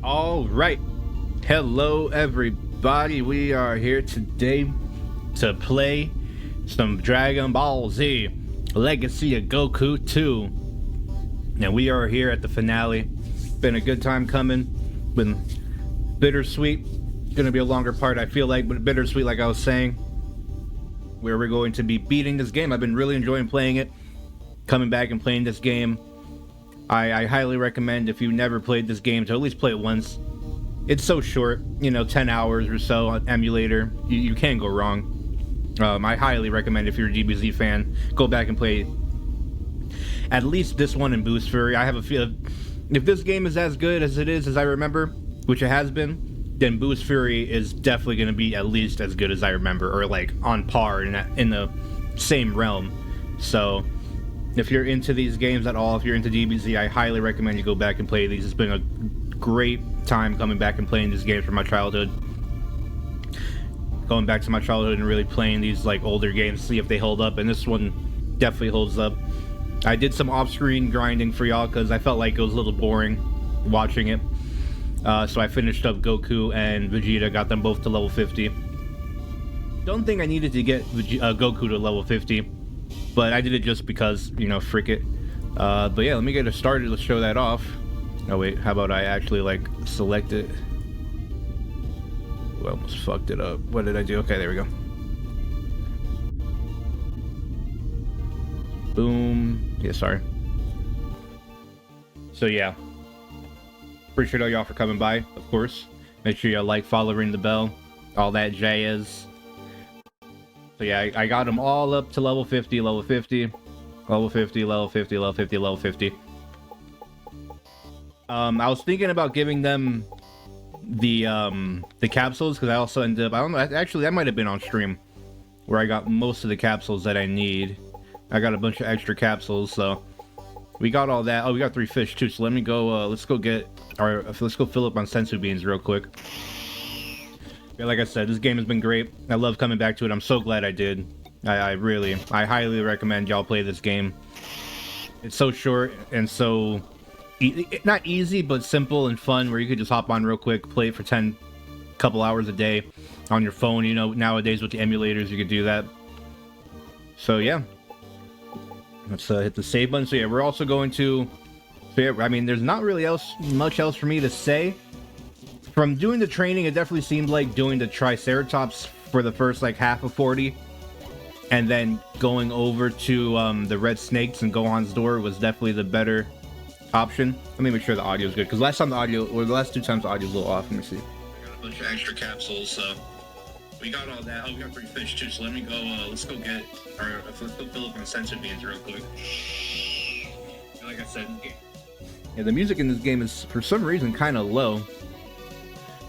All right. Hello, everybody. We are here today to play some Dragon Ball Z Legacy of Goku 2. And we are here at the finale. Been a good time coming. Been bittersweet. Gonna be a longer part, I feel like, but bittersweet, like I was saying. Where we're going to be beating this game. I've been really enjoying playing it. Coming back and playing this game. I highly recommend, if you never played this game, to at least play it once. It's so short, 10 hours or so on emulator. You can't go wrong. I highly recommend, if you're a DBZ fan, go back and play at least this one in Boost Fury. I have a feel if this game is as good as it is as I remember, which it has been, then Boost Fury is definitely going to be at least as good as I remember, or like on par in the same realm. So if you're into these games at all, if you're into DBZ, I highly recommend you go back and play these. It's been a great time coming back and playing these games from my childhood. Going back to my childhood and really playing these like older games, see if they hold up, and this one definitely holds up. I did some off-screen grinding for y'all because I felt like it was a little boring watching it. So I finished up Goku and Vegeta, got them both to level 50. Don't think I needed to get Goku to level 50. But I did it just because, frick it. But yeah, let me get it started. Let's show that off. Oh wait, how about I actually select it? Well, almost fucked it up. What did I do? Okay, there we go. Boom. Yeah, sorry. So yeah. Appreciate all y'all for coming by, of course. Make sure you like, follow, ring the bell. All that jazz. So yeah, I got them all up to level 50, level 50, level 50, level 50, level 50, level 50. I was thinking about giving them the capsules, because I also ended up, I don't know, actually that might have been on stream, where I got most of the capsules that I need. I got a bunch of extra capsules, so we got all that. Oh, we got 3 fish too, so let me go, let's go fill up on sensu beans real quick. Yeah, like I said, this game has been great. I love coming back to it. I'm so glad I did. I highly recommend y'all play this game. It's so short and so not easy, but simple and fun, where you could just hop on real quick, play it for couple hours a day on your phone. Nowadays with the emulators, you could do that. So yeah, let's hit the save button. So yeah, we're also going to. So yeah, I mean, there's not really much else for me to say. From doing the training, it definitely seemed like doing the Triceratops for the first half of 40, and then going over to the red snakes and Gohan's door was definitely the better option. Let me make sure the audio is good, because last 2 times the audio was a little off. Let me see. I got a bunch of extra capsules, so we got all that. Oh, we got 3 fish too, so let me go. Let's go fill up on sensu beans real quick. Like I said, yeah, the music in this game is for some reason kind of low.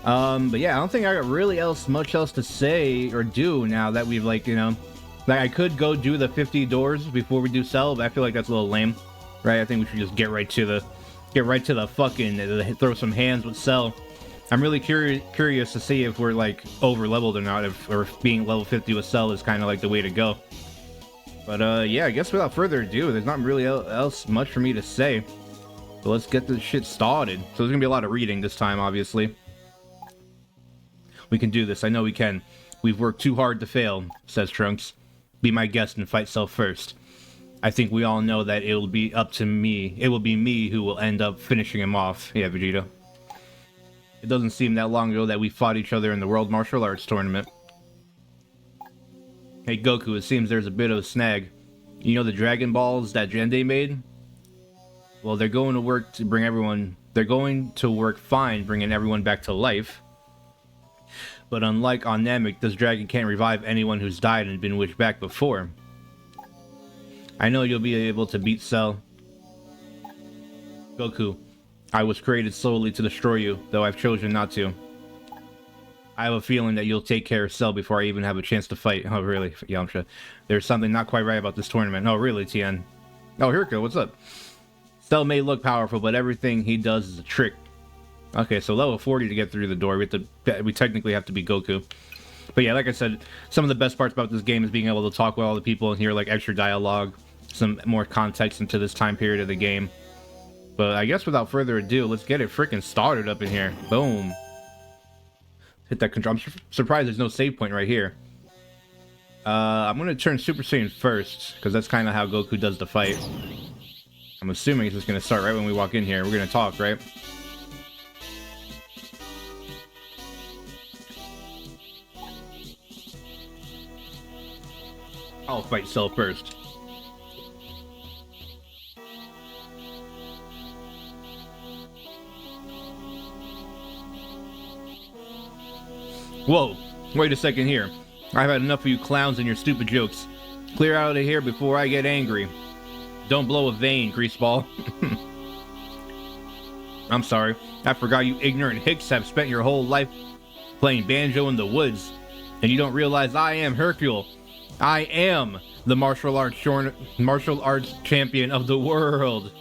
But yeah, I don't think I got really much else to say or do now that we've I could go do the 50 doors before we do Cell, but I feel like that's a little lame, right? I think we should just get right to the fucking throw some hands with Cell. I'm really curious to see if we're over leveled or not, or being level 50 with Cell is kind of the way to go. But yeah, I guess without further ado, there's not really much for me to say. So let's get this shit started. So there's gonna be a lot of reading this time, obviously. We can do this. I know we can. We've worked too hard to fail, says Trunks. Be my guest and fight Cell first. I think we all know that it'll be up to me. It will be me who will end up finishing him off. Yeah, Vegeta. It doesn't seem that long ago that we fought each other in the World Martial Arts Tournament. Hey, Goku, it seems there's a bit of a snag. You know the Dragon Balls that Gende made? Well, they're going to work fine bringing everyone back to life. But unlike on Namek, this dragon can't revive anyone who's died and been wished back before. I know you'll be able to beat Cell. Goku, I was created solely to destroy you, though I've chosen not to. I have a feeling that you'll take care of Cell before I even have a chance to fight. Oh, really, Yamcha? There's something not quite right about this tournament. Oh, really, Tien? Oh, Hirko, what's up? Cell may look powerful, but everything he does is a trick. Okay, so level 40 to get through the door. We technically have to be Goku. But yeah, like I said, some of the best parts about this game is being able to talk with all the people and hear extra dialogue, some more context into this time period of the game. But I guess without further ado, let's get it freaking started up in here. Boom. Hit that control. I'm surprised there's no save point right here. I'm gonna turn Super Saiyan first, because that's kind of how Goku does the fight. I'm assuming he's just gonna start right when we walk in here. We're gonna talk, right? I'll fight Cell first. Whoa, wait a second here. I've had enough of you clowns and your stupid jokes. Clear out of here before I get angry. Don't blow a vein, greaseball. I'm sorry. I forgot you ignorant hicks have spent your whole life playing banjo in the woods. And you don't realize I am Hercule. I am the martial arts champion of the world.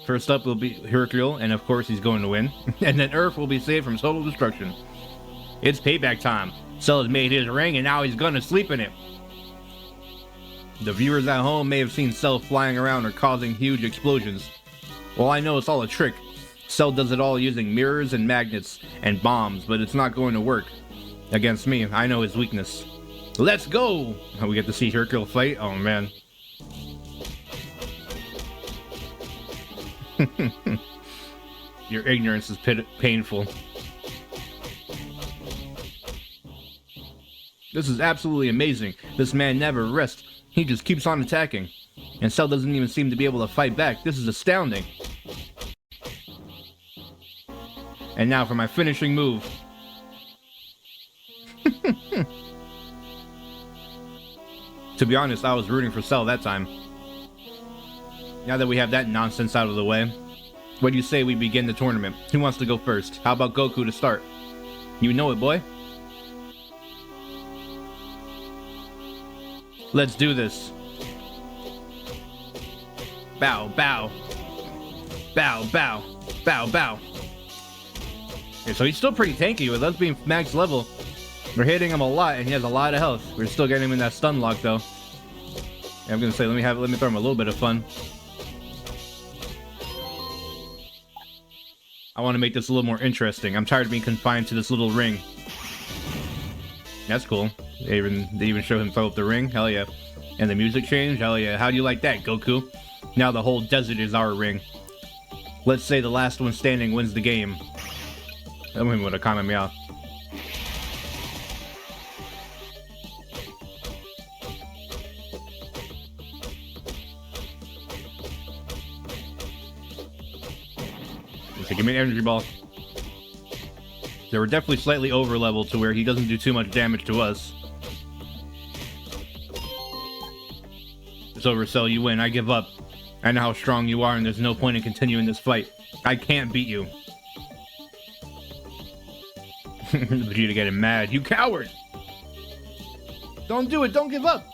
First up will be Hercule, and of course he's going to win. And then Earth will be saved from total destruction. It's payback time. Cell has made his ring, and now he's gonna sleep in it. The viewers at home may have seen Cell flying around or causing huge explosions. Well, I know it's all a trick. Cell does it all using mirrors and magnets and bombs, but it's not going to work. Against me, I know his weakness. Let's go! We get to see Hercule fight? Oh, man. Your ignorance is painful. This is absolutely amazing. This man never rests. He just keeps on attacking. And Cell doesn't even seem to be able to fight back. This is astounding. And now for my finishing move. To be honest, I was rooting for Cell that time. Now that we have that nonsense out of the way, what do you say we begin the tournament? Who wants to go first? How about Goku to start? You know it, boy. Let's do this. Bow, bow. Bow, bow. Bow, bow. Okay, so he's still pretty tanky with us being max level. We're hitting him a lot, and he has a lot of health. We're still getting him in that stun lock, though. Yeah, I'm gonna say, let me throw him a little bit of fun. I want to make this a little more interesting. I'm tired of being confined to this little ring. That's cool. They even show him throw up the ring. Hell yeah. And the music change. Hell yeah. How do you like that, Goku? Now the whole desert is our ring. Let's say the last one standing wins the game. That one would have calmed me out. So give me an energy ball. They were definitely slightly over level to where he doesn't do too much damage to us. It's over, Cell. You win. I give up. I know how strong you are, and there's no point in continuing this fight. I can't beat you. Vegeta getting mad. You coward! Don't do it. Don't give up.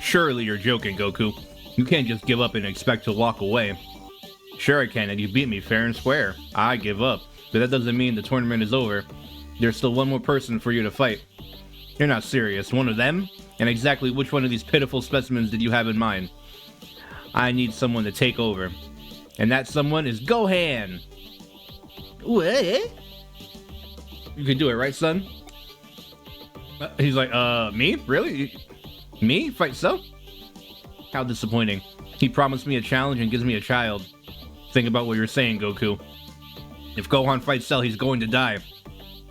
Surely you're joking, Goku. You can't just give up and expect to walk away. Sure I can, and you beat me fair and square. I give up. But that doesn't mean the tournament is over. There's still one more person for you to fight. You're not serious. One of them? And exactly which one of these pitiful specimens did you have in mind? I need someone to take over. And that someone is Gohan! What? You can do it, right, son? He's like, me? Really? Me? Fight Cell? How disappointing. He promised me a challenge and gives me a child. Think about what you're saying, Goku. If Gohan fights Cell, he's going to die.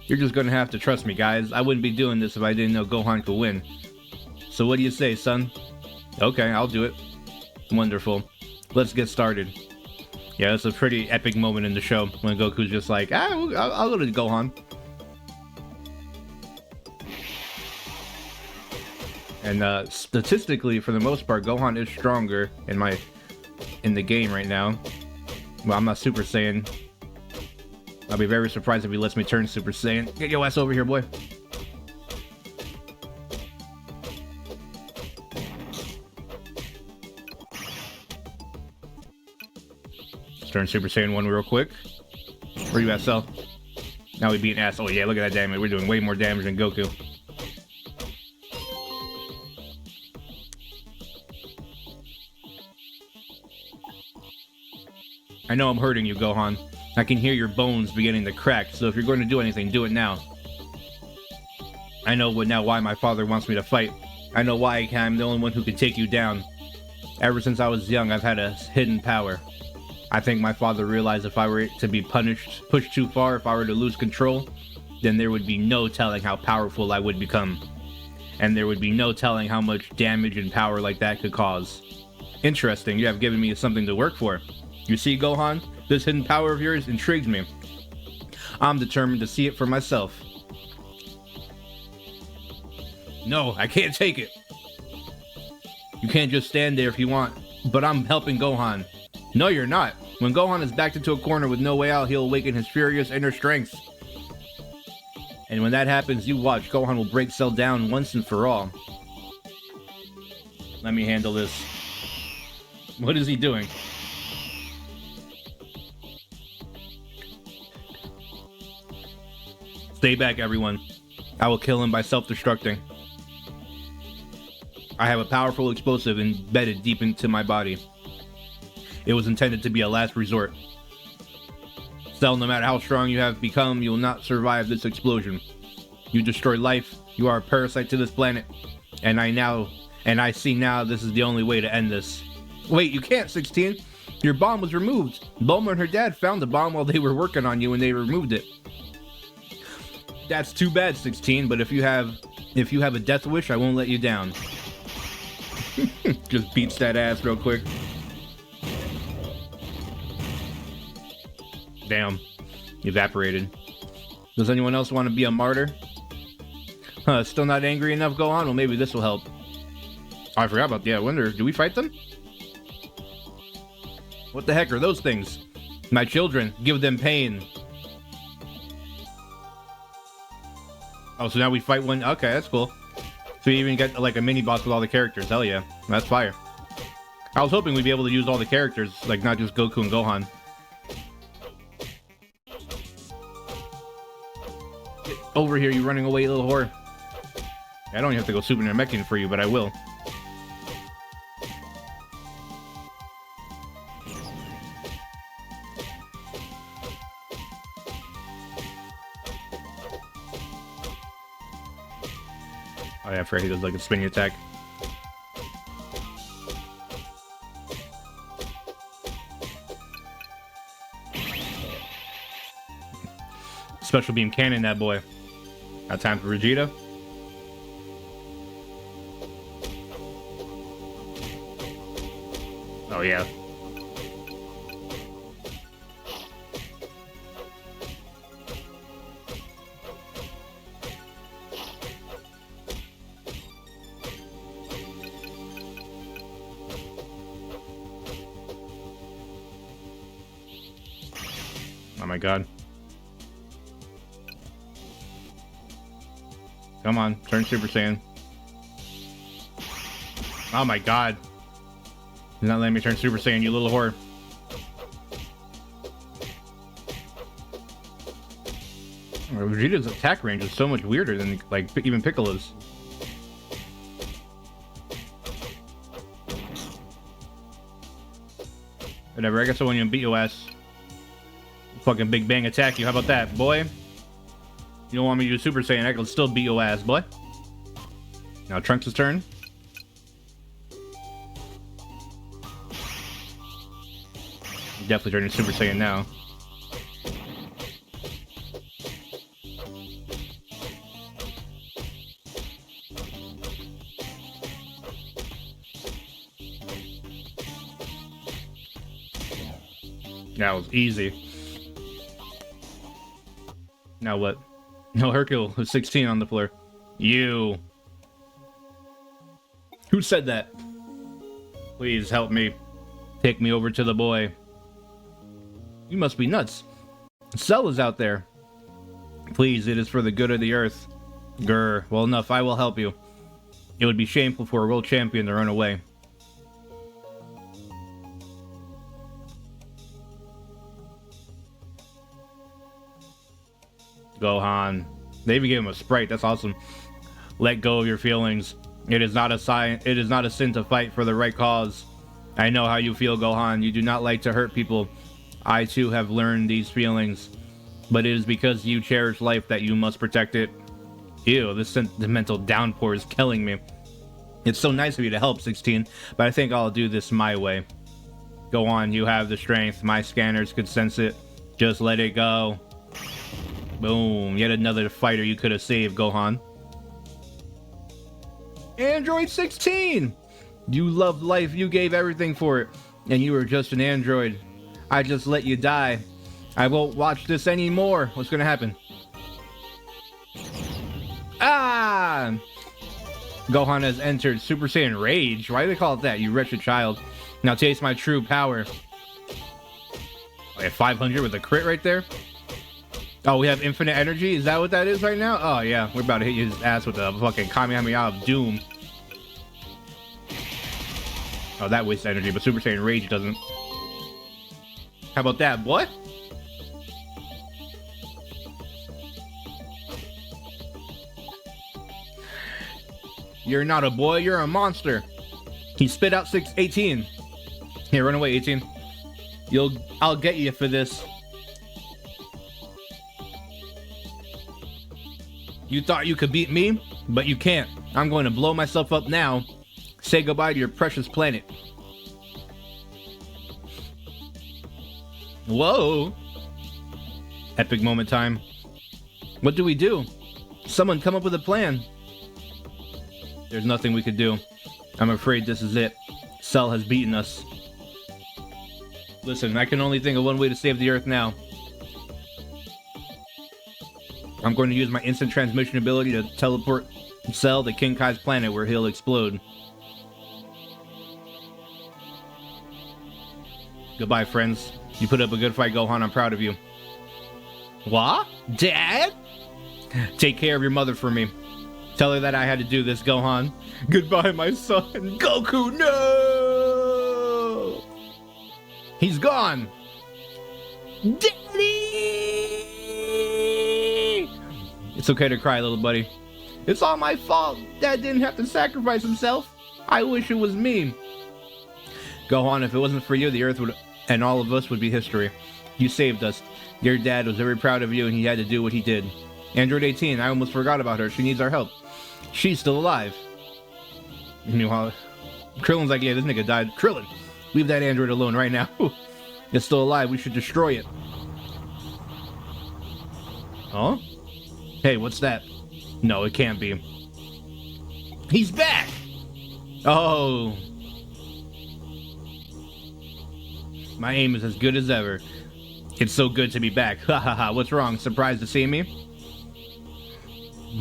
You're just gonna have to trust me, guys. I wouldn't be doing this if I didn't know Gohan could win. So what do you say, son? Okay, I'll do it. Wonderful. Let's get started. Yeah, it's a pretty epic moment in the show when Goku's just like, I'll go to Gohan. And statistically, for the most part, Gohan is stronger in the game right now. Well, I'm not Super Saiyan. I'll be very surprised if he lets me turn Super Saiyan. Get your ass over here, boy. Let's turn Super Saiyan 1 real quick. Where you at, Cell? Now we beat ass. Oh yeah, look at that damage. We're doing way more damage than Goku. I know I'm hurting you, Gohan. I can hear your bones beginning to crack, so if you're going to do anything, do it now. I know now why my father wants me to fight. I know why I'm the only one who can take you down. Ever since I was young, I've had a hidden power. I think my father realized if I were to be pushed too far, if I were to lose control, then there would be no telling how powerful I would become. And there would be no telling how much damage and power like that could cause. Interesting, you have given me something to work for. You see, Gohan, this hidden power of yours intrigues me. I'm determined to see it for myself. No, I can't take it. You can't just stand there if you want, but I'm helping Gohan. No, you're not. When Gohan is backed into a corner with no way out, he'll awaken his furious inner strength. And when that happens, you watch, Gohan will break Cell down once and for all. Let me handle this. What is he doing? Stay back, everyone. I will kill him by self-destructing. I have a powerful explosive embedded deep into my body. It was intended to be a last resort. Cell, no matter how strong you have become, you will not survive this explosion. You destroy life, you are a parasite to this planet, and I see now this is the only way to end this. Wait, you can't, 16! Your bomb was removed! Bulma and her dad found the bomb while they were working on you and they removed it. That's too bad, 16, but if you have a death wish, I won't let you down. Just beats that ass real quick. Damn. Evaporated. Does anyone else want to be a martyr? Still not angry enough, Gohan? Well, maybe this will help. Oh, I forgot about that. I wonder, do we fight them? What the heck are those things? My children. Give them pain. Oh, so now we fight one. Okay, that's cool. So you even get like a mini boss with all the characters. Hell yeah. That's fire. I was hoping we'd be able to use all the characters, like not just Goku and Gohan. Get over here, you running away, little whore. I don't even have to go Super Namekian for you, but I will. Oh yeah, I forgot he does like a spinning attack. Special beam cannon, that boy. Now time for Vegeta. Oh yeah. Oh my god. Come on, turn Super Saiyan. Oh my god. He's not letting me turn Super Saiyan, you little whore. Vegeta's attack range is so much weirder than, like, even Piccolo's. Whatever, I guess I want you to beat your ass. Fucking Big Bang attack you, how about that, boy? You don't want me to do Super Saiyan, I can still beat your ass, boy. Now Trunks' turn. Definitely turning Super Saiyan now. That was easy. Now what? No, Hercule was 16 on the floor. You. Who said that? Please help me. Take me over to the boy. You must be nuts. Cell is out there. Please, it is for the good of the earth. Grr. Well enough, I will help you. It would be shameful for a world champion to run away. Gohan. They even gave him a sprite. That's awesome. Let go of your feelings. It is not a sign. It is not a sin to fight for the right cause. I know how you feel, Gohan. You do not like to hurt people. I too have learned these feelings, but it is because you cherish life that you must protect it. Ew, this sentimental downpour is killing me. It's so nice of you to help, 16, but I think I'll do this my way. Go on, you have the strength. My scanners could sense it. Just let it go. Boom, yet another fighter you could have saved, Gohan. Android 16! You loved life, you gave everything for it, and you were just an android. I just let you die. I won't watch this anymore. What's gonna happen? Ah! Gohan has entered Super Saiyan Rage. Why do they call it that, you wretched child? Now taste my true power. Okay, 500 with a crit right there. Oh, we have infinite energy? Is that what that is right now? Oh, yeah. We're about to hit his ass with a fucking Kamehameha of Doom. Oh, that wastes energy, but Super Saiyan Rage doesn't. How about that? What? You're not a boy, you're a monster. He spit out 18. Here, run away, 18. I'll get you for this. You thought you could beat me, but you can't. I'm going to blow myself up now. Say goodbye to your precious planet. Whoa. Epic moment time. What do we do? Someone come up with a plan. There's nothing we could do. I'm afraid this is it. Cell has beaten us. Listen, I can only think of one way to save the Earth now. I'm going to use my instant transmission ability to teleport Cell to King Kai's planet where he'll explode. Goodbye, friends. You put up a good fight, Gohan. I'm proud of you. What? Dad? Take care of your mother for me. Tell her that I had to do this, Gohan. Goodbye, my son. Goku, no! He's gone. Daddy! It's okay to cry, little buddy. It's all my fault. Dad didn't have to sacrifice himself. I wish it was me. Gohan, if it wasn't for you, the Earth would, and all of us would be history. You saved us. Your dad was very proud of you, and he had to do what he did. Android 18, I almost forgot about her. She needs our help. She's still alive. You know how Krillin's like, yeah, this nigga died. Krillin, leave that android alone right now. It's still alive. We should destroy it. Huh? Hey, what's that? No, it can't be. He's back! Oh. My aim is as good as ever. It's so good to be back. Ha ha ha. What's wrong? Surprised to see me?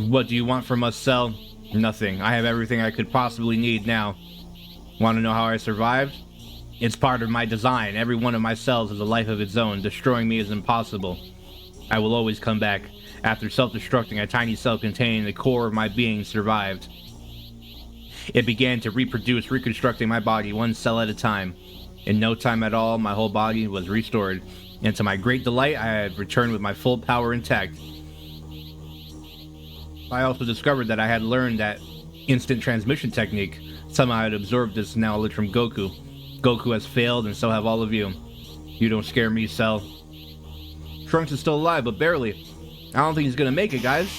What do you want from us, Cell? Nothing. I have everything I could possibly need now. Want to know how I survived? It's part of my design. Every one of my cells has a life of its own. Destroying me is impossible. I will always come back. After self-destructing, a tiny cell containing the core of my being survived. It began to reproduce, reconstructing my body one cell at a time. In no time at all, my whole body was restored. And to my great delight, I had returned with my full power intact. I also discovered that I had learned that instant transmission technique. Somehow I had absorbed this knowledge from Goku. Goku has failed, and so have all of you. You don't scare me, Cell. Trunks is still alive, but barely. I don't think he's gonna make it, guys.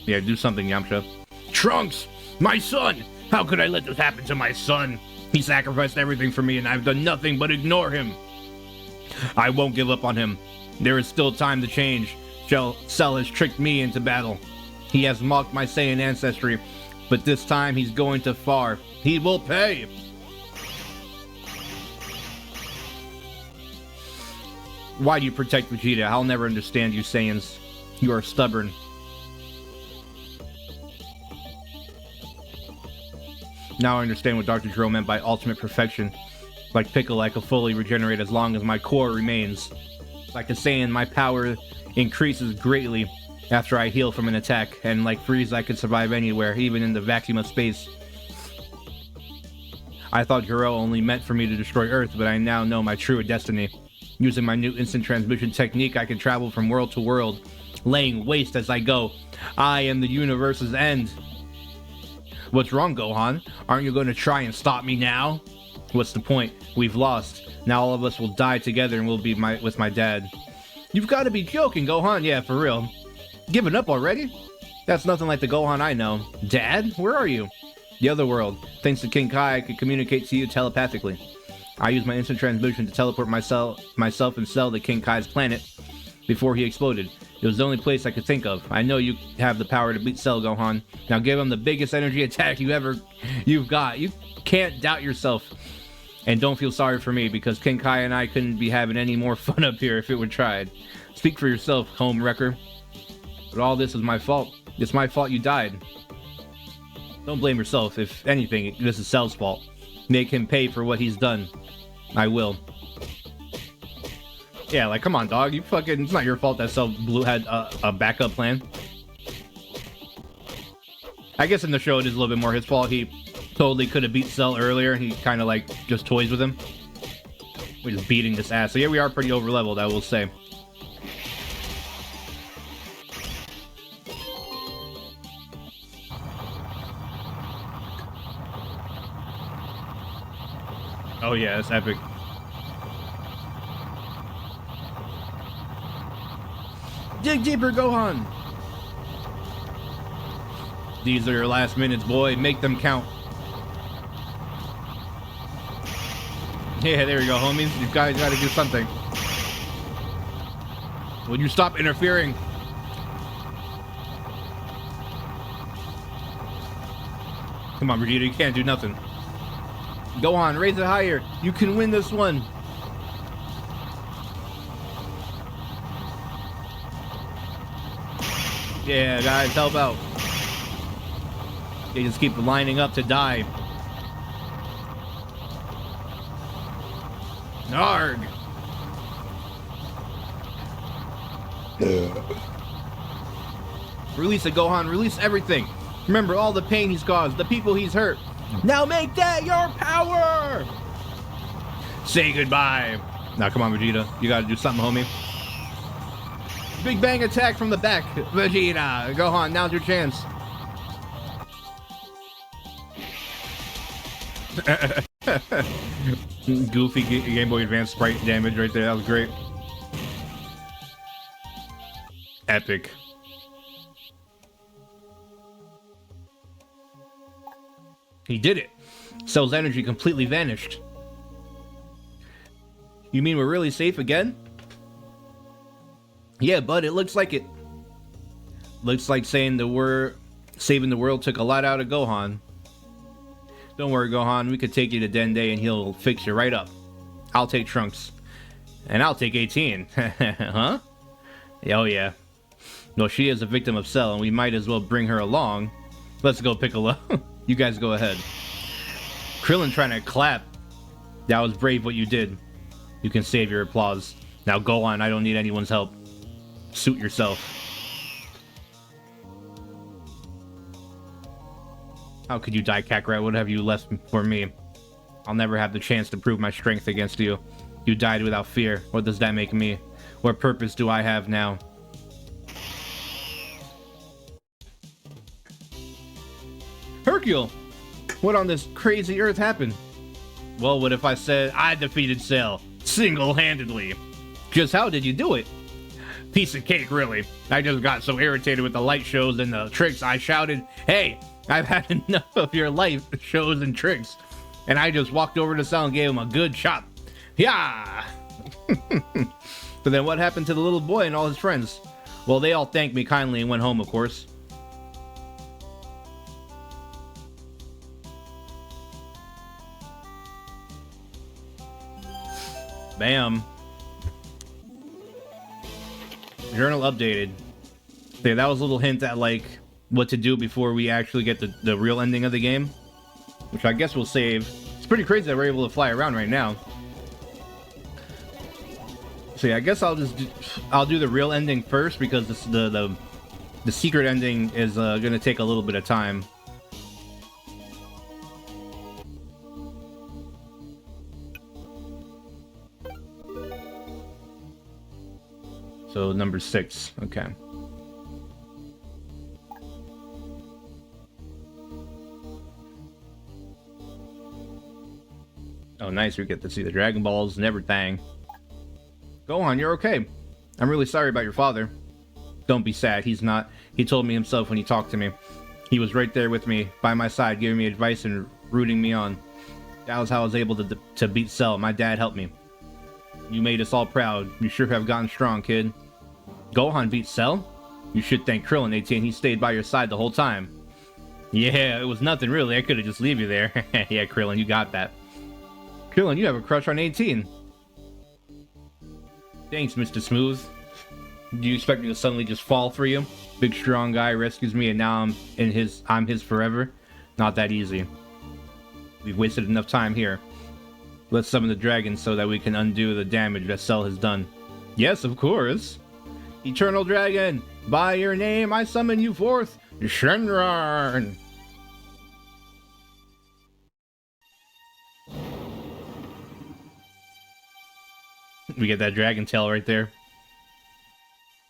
Yeah, do something, Yamcha. Trunks! My son! How could I let this happen to my son? He sacrificed everything for me, and I've done nothing but ignore him. I won't give up on him. There is still time to change. Cell has tricked me into battle. He has mocked my Saiyan ancestry, but this time he's going too far. He will pay! Why do you protect Vegeta? I'll never understand you Saiyans. You are stubborn. Now I understand what Dr. Gero meant by ultimate perfection. Like Piccolo, I can fully regenerate as long as my core remains. Like a Saiyan, my power increases greatly after I heal from an attack, and like Frieza, I could survive anywhere, even in the vacuum of space. I thought Gero only meant for me to destroy Earth, but I now know my true destiny. Using my new instant transmission technique, I can travel from world to world, laying waste as I go. I am the universe's end. What's wrong, Gohan? Aren't you going to try and stop me now? What's the point? We've lost. Now all of us will die together and we'll be with my dad. You've got to be joking, Gohan. Yeah, for real. Giving up already? That's nothing like the Gohan I know. Dad? Where are you? The other world. Thanks to King Kai, I could communicate to you telepathically. I used my instant transmission to teleport myself and Cell to King Kai's planet before he exploded. It was the only place I could think of. I know you have the power to beat Cell, Gohan. Now give him the biggest energy attack you've got. You can't doubt yourself. And don't feel sorry for me, because King Kai and I couldn't be having any more fun up here if it were tried. Speak for yourself, home wrecker. But all this is my fault. It's my fault you died. Don't blame yourself. If anything, this is Cell's fault. Make him pay for what he's done. I will. Yeah, like, come on, dog. You fucking... It's not your fault that Cell Blue had a backup plan. I guess in the show it is a little bit more his fault. He totally could have beat Cell earlier. He kind of, like, just toys with him. We're just beating this ass. So yeah, we are pretty over-leveled, I will say. Oh yeah, that's epic. Dig deeper, Gohan! These are your last minutes, boy. Make them count. Yeah, there you go, homies. You guys gotta do something. Would you stop interfering? Come on, Vegeta, you can't do nothing. Gohan, raise it higher. You can win this one. Yeah, guys, help out. They just keep lining up to die. Narg. Release it, Gohan. Release everything. Remember all the pain he's caused, the people he's hurt. Now make that your power! Say goodbye. Now come on, Vegeta. You gotta do something, homie. Big Bang attack from the back. Vegeta. Gohan, now's your chance. Goofy Game Boy Advance sprite damage right there. That was great. Epic. He did it. Cell's energy completely vanished. You mean we're really safe again? Yeah, bud, it looks like it. Looks like saving the world took a lot out of Gohan. Don't worry, Gohan. We could take you to Dende and he'll fix you right up. I'll take Trunks. And I'll take 18. Huh? Oh, yeah. No, she is a victim of Cell, and we might as well bring her along. Let's go, Piccolo. You guys go ahead. Krillin trying to clap. That was brave what you did. You can save your applause. Now go on, I don't need anyone's help. Suit yourself. How could you die, Kakarot? What have you left for me? I'll never have the chance to prove my strength against you. You died without fear. What does that make me? What purpose do I have now? Hercule! What on this crazy earth happened? Well, what if I said I defeated Cell single-handedly? Just how did you do it? Piece of cake, really. I just got so irritated with the light shows and the tricks, I shouted, "Hey, I've had enough of your light shows and tricks." And I just walked over to Cell and gave him a good chop. Yeah. So then what happened to the little boy and all his friends? Well, they all thanked me kindly and went home, of course. Bam. Journal updated. Okay, that was a little hint at, like, what to do before we actually get the real ending of the game. Which I guess we'll save. It's pretty crazy that we're able to fly around right now. So yeah, I guess I'll do the real ending first, because the secret ending is gonna take a little bit of time. So number 6, okay. Oh, nice. We get to see the Dragon Balls and everything. Gohan, you're okay. I'm really sorry about your father. Don't be sad. He's not. He told me himself when he talked to me. He was right there with me, by my side, giving me advice and rooting me on. That was how I was able to beat Cell. My dad helped me. You made us all proud. You sure have gotten strong, kid. Gohan beat Cell? You should thank Krillin, 18. He stayed by your side the whole time. Yeah, it was nothing really. I could have just leave you there. Yeah, Krillin, you got that. Krillin, you have a crush on 18. Thanks, Mr. Smooth. Do you expect me to suddenly just fall for you? Big strong guy rescues me and now I'm his forever? Not that easy. We've wasted enough time here. Let's summon the dragons so that we can undo the damage that Cell has done. Yes, of course. Eternal Dragon, by your name I summon you forth. Shenron! We get that dragon tail right there.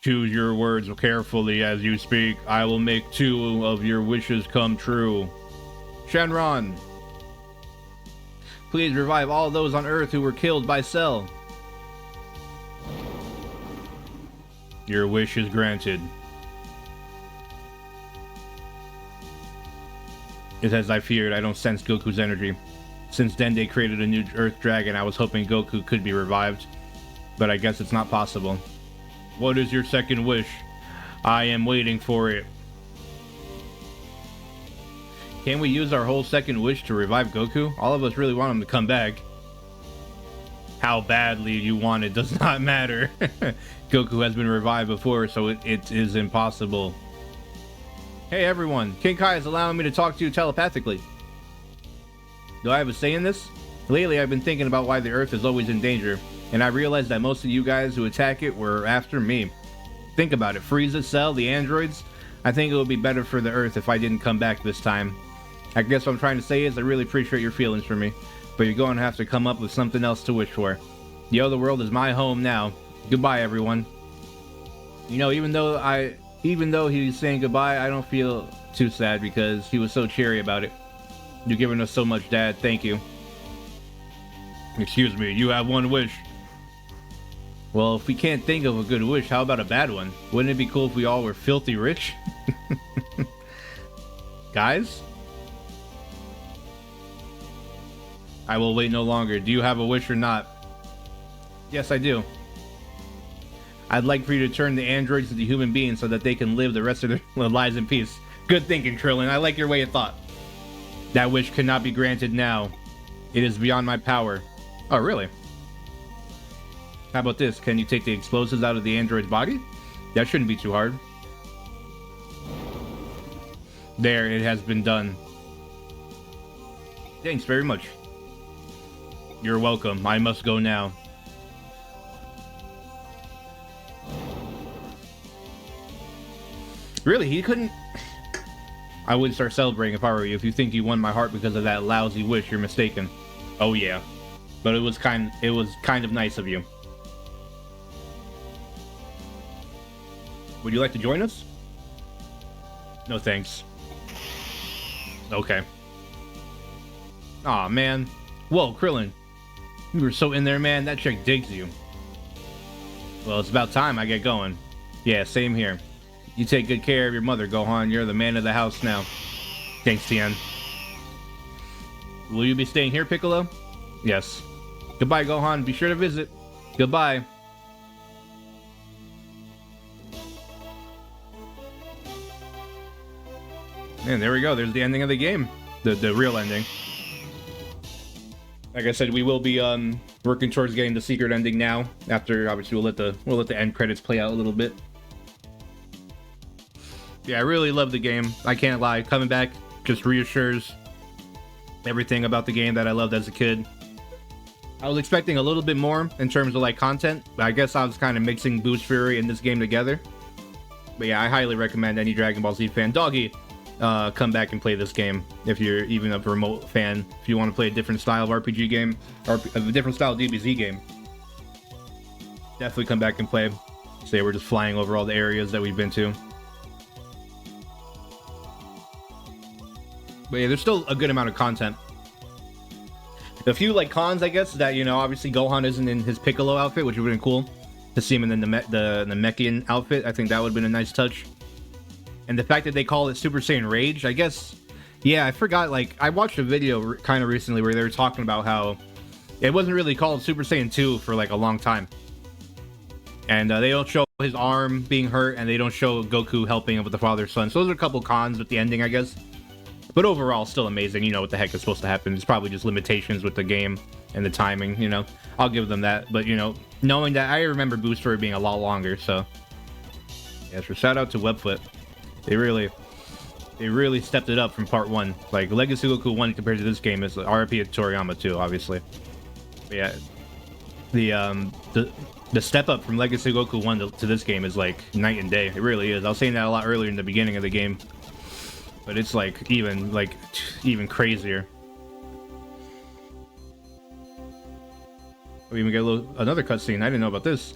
Choose your words carefully as you speak. I will make 2 of your wishes come true. Shenron! Please revive all those on Earth who were killed by Cell. Your wish is granted. It's as I feared. I don't sense Goku's energy. Since Dende created a new Earth Dragon, I was hoping Goku could be revived. But I guess it's not possible. What is your second wish? I am waiting for it. Can we use our whole second wish to revive Goku? All of us really want him to come back. How badly you want it does not matter. Goku has been revived before, so it is impossible. Hey everyone, King Kai is allowing me to talk to you telepathically. Do I have a say in this? Lately I've been thinking about why the Earth is always in danger, and I realized that most of you guys who attack it were after me. Think about it, Frieza, Cell, the androids. I think it would be better for the Earth if I didn't come back this time. I guess what I'm trying to say is I really appreciate your feelings for me, but you're going to have to come up with something else to wish for. The other world is my home now. Goodbye, everyone. You know, even though he's saying goodbye, I don't feel too sad because he was so cheery about it. You've given us so much, Dad. Thank you. Excuse me, you have one wish. Well, if we can't think of a good wish, how about a bad one? Wouldn't it be cool if we all were filthy rich? Guys? I will wait no longer. Do you have a wish or not? Yes, I do. I'd like for you to turn the androids into human beings so that they can live the rest of their lives in peace. Good thinking, Krillin. I like your way of thought. That wish cannot be granted now. It is beyond my power. Oh, really? How about this? Can you take the explosives out of the android's body? That shouldn't be too hard. There, it has been done. Thanks very much. You're welcome. I must go now. Really? He couldn't... I would start celebrating if I were you. If you think you won my heart because of that lousy wish, you're mistaken. Oh yeah. But it was kind of nice of you. Would you like to join us? No thanks. Okay. Aw, man. Whoa, Krillin. You were so in there, man. That chick digs you. Well, it's about time I get going. Yeah, same here. You take good care of your mother, Gohan. You're the man of the house now. Thanks, Tien. Will you be staying here, Piccolo? Yes. Goodbye, Gohan. Be sure to visit. Goodbye. And there we go. There's the ending of the game. The real ending. Like I said, we will be working towards getting the secret ending now. After, obviously, we'll let the end credits play out a little bit. Yeah, I really love the game. I can't lie. Coming back just reassures everything about the game that I loved as a kid. I was expecting a little bit more in terms of like content, but I guess I was kind of mixing Boost Fury and this game together. But yeah, I highly recommend any Dragon Ball Z fan. Doggy, come back and play this game if you're even a remote fan. If you want to play a different style of RPG game, or a different style of DBZ game, definitely come back and play. Say we're just flying over all the areas that we've been to. But yeah, there's still a good amount of content. A few like cons, I guess, that, you know, obviously Gohan isn't in his Piccolo outfit, which would have been cool to see him in the Namekian outfit. I think that would have been a nice touch. And the fact that they call it Super Saiyan Rage, I guess, yeah, I forgot, like, I watched a video kind of recently where they were talking about how it wasn't really called Super Saiyan 2 for, like, a long time. And they don't show his arm being hurt, and they don't show Goku helping him with the father-son. So those are a couple cons with the ending, I guess. But overall, still amazing. You know what the heck is supposed to happen. It's probably just limitations with the game and the timing, you know. I'll give them that. But, you know, knowing that, I remember Boo Story being a lot longer, so. Yeah, so shout out to Webfoot. They really stepped it up from part 1. Like, Legacy Goku 1 compared to this game is RIP at Toriyama too, obviously. But yeah, the step up from Legacy Goku 1 to this game is like night and day. It really is. I was saying that a lot earlier in the beginning of the game. But it's like even crazier. We even get another cutscene. I didn't know about this.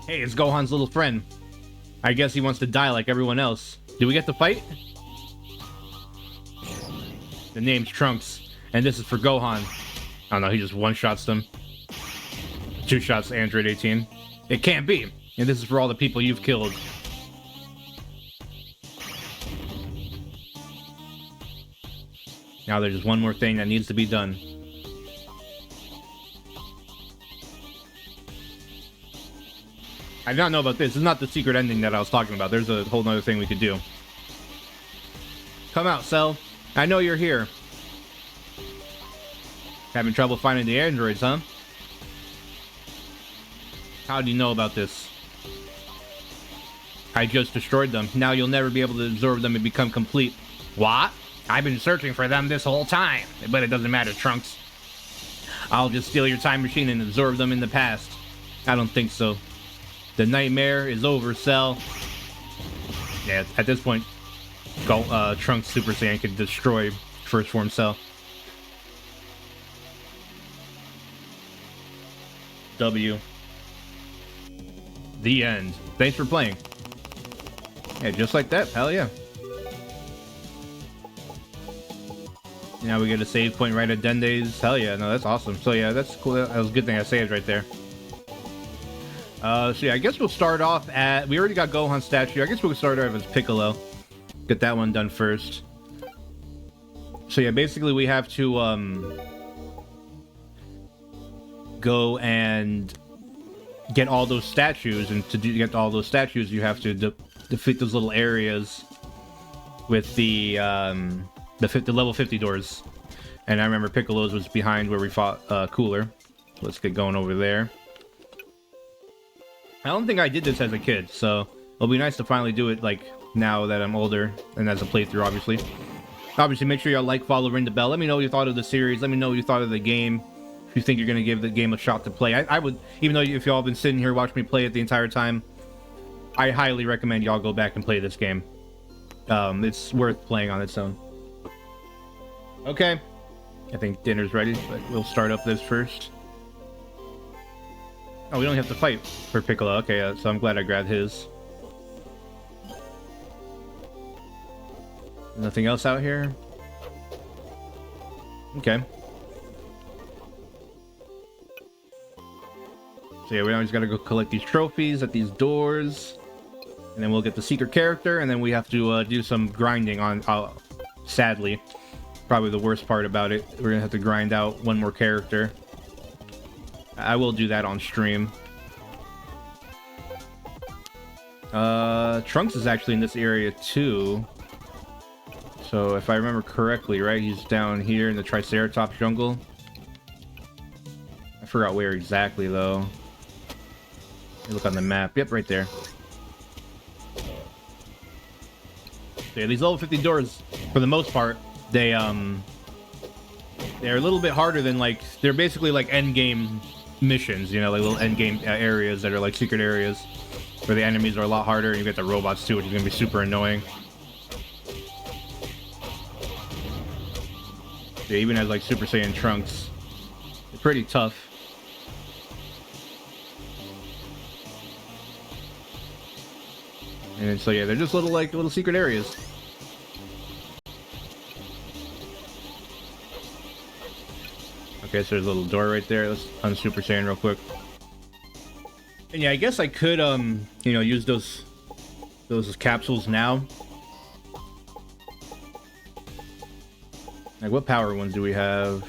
Hey, it's Gohan's little friend. I guess he wants to die like everyone else. Do we get to fight? The name's Trunks, and this is for Gohan. I don't know, he just one-shots them. 2 shots Android 18. It can't be! And this is for all the people you've killed. Now there's just one more thing that needs to be done. I did not know about this. This is not the secret ending that I was talking about. There's a whole other thing we could do. Come out, Cell. I know you're here. Having trouble finding the androids, huh? How do you know about this? I just destroyed them. Now you'll never be able to absorb them and become complete. What? I've been searching for them this whole time. But it doesn't matter, Trunks. I'll just steal your time machine and absorb them in the past. I don't think so. The nightmare is over, Cell. Yeah, at this point, Trunks Super Saiyan can destroy First Form Cell. W. The end. Thanks for playing. Yeah, just like that. Hell yeah. Now we get a save point right at Dende's. Hell yeah. No, that's awesome. So yeah, that's cool. That was a good thing I saved right there. So yeah, I guess we'll start off at... We already got Gohan statue. I guess we'll start off as Piccolo. Get that one done first. So yeah, basically we have to go and get all those statues, and to get all those statues you have to defeat those little areas with the level 50 doors. And I remember Piccolo's was behind where we fought Cooler. Let's get going over there. I don't think I did this as a kid, so it'll be nice to finally do it, like, now that I'm older, and as a playthrough, obviously. Obviously, make sure y'all like, follow, ring the bell. Let me know what you thought of the series. Let me know what you thought of the game. If you think you're going to give the game a shot to play. I would, even though if y'all been sitting here watching me play it the entire time, I highly recommend y'all go back and play this game. It's worth playing on its own. Okay. I think dinner's ready, but we'll start up this first. Oh, we don't have to fight for Piccolo. Okay, so I'm glad I grabbed his. Nothing else out here? Okay. So yeah, we always gotta go collect these trophies at these doors. And then we'll get the secret character, and then we have to do some grinding on... sadly. Probably the worst part about it. We're gonna have to grind out one more character. I will do that on stream. Trunks is actually in this area too. So if I remember correctly, right, he's down here in the Triceratops jungle. I forgot where exactly though. Let me look on the map. Yep, right there. So yeah, these level 50 doors, for the most part, they're a little bit harder than, like, they're basically like end game missions, you know, like little end game areas that are like secret areas where the enemies are a lot harder, and you get the robots too, which is gonna be super annoying. Yeah, even as like Super Saiyan Trunks. They're pretty tough. And so yeah, they're just little secret areas. Okay, so there's a little door right there. Let's un-Super Saiyan real quick. And yeah, I guess I could you know, use those capsules now. Like, what power ones do we have?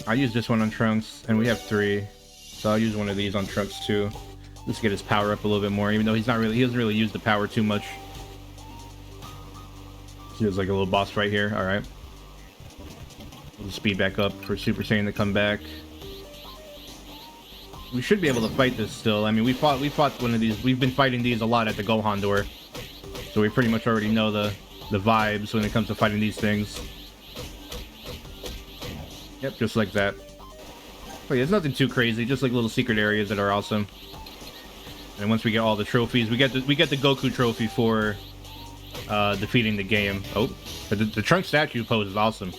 I'll use this one on Trunks, and we have 3. So I'll use one of these on Trunks too. Just get his power up a little bit more, even though he doesn't really use the power too much. So there's like a little boss right here. Alright. We'll speed back up for Super Saiyan to come back. We should be able to fight this still. I mean, we fought one of these. We've been fighting these a lot at the Gohan door. So we pretty much already know the vibes when it comes to fighting these things. Yep, just like that. But yeah, it's nothing too crazy, just like little secret areas that are awesome. And once we get all the trophies, we get the Goku trophy for defeating the game. Oh, but the Trunks statue pose is awesome.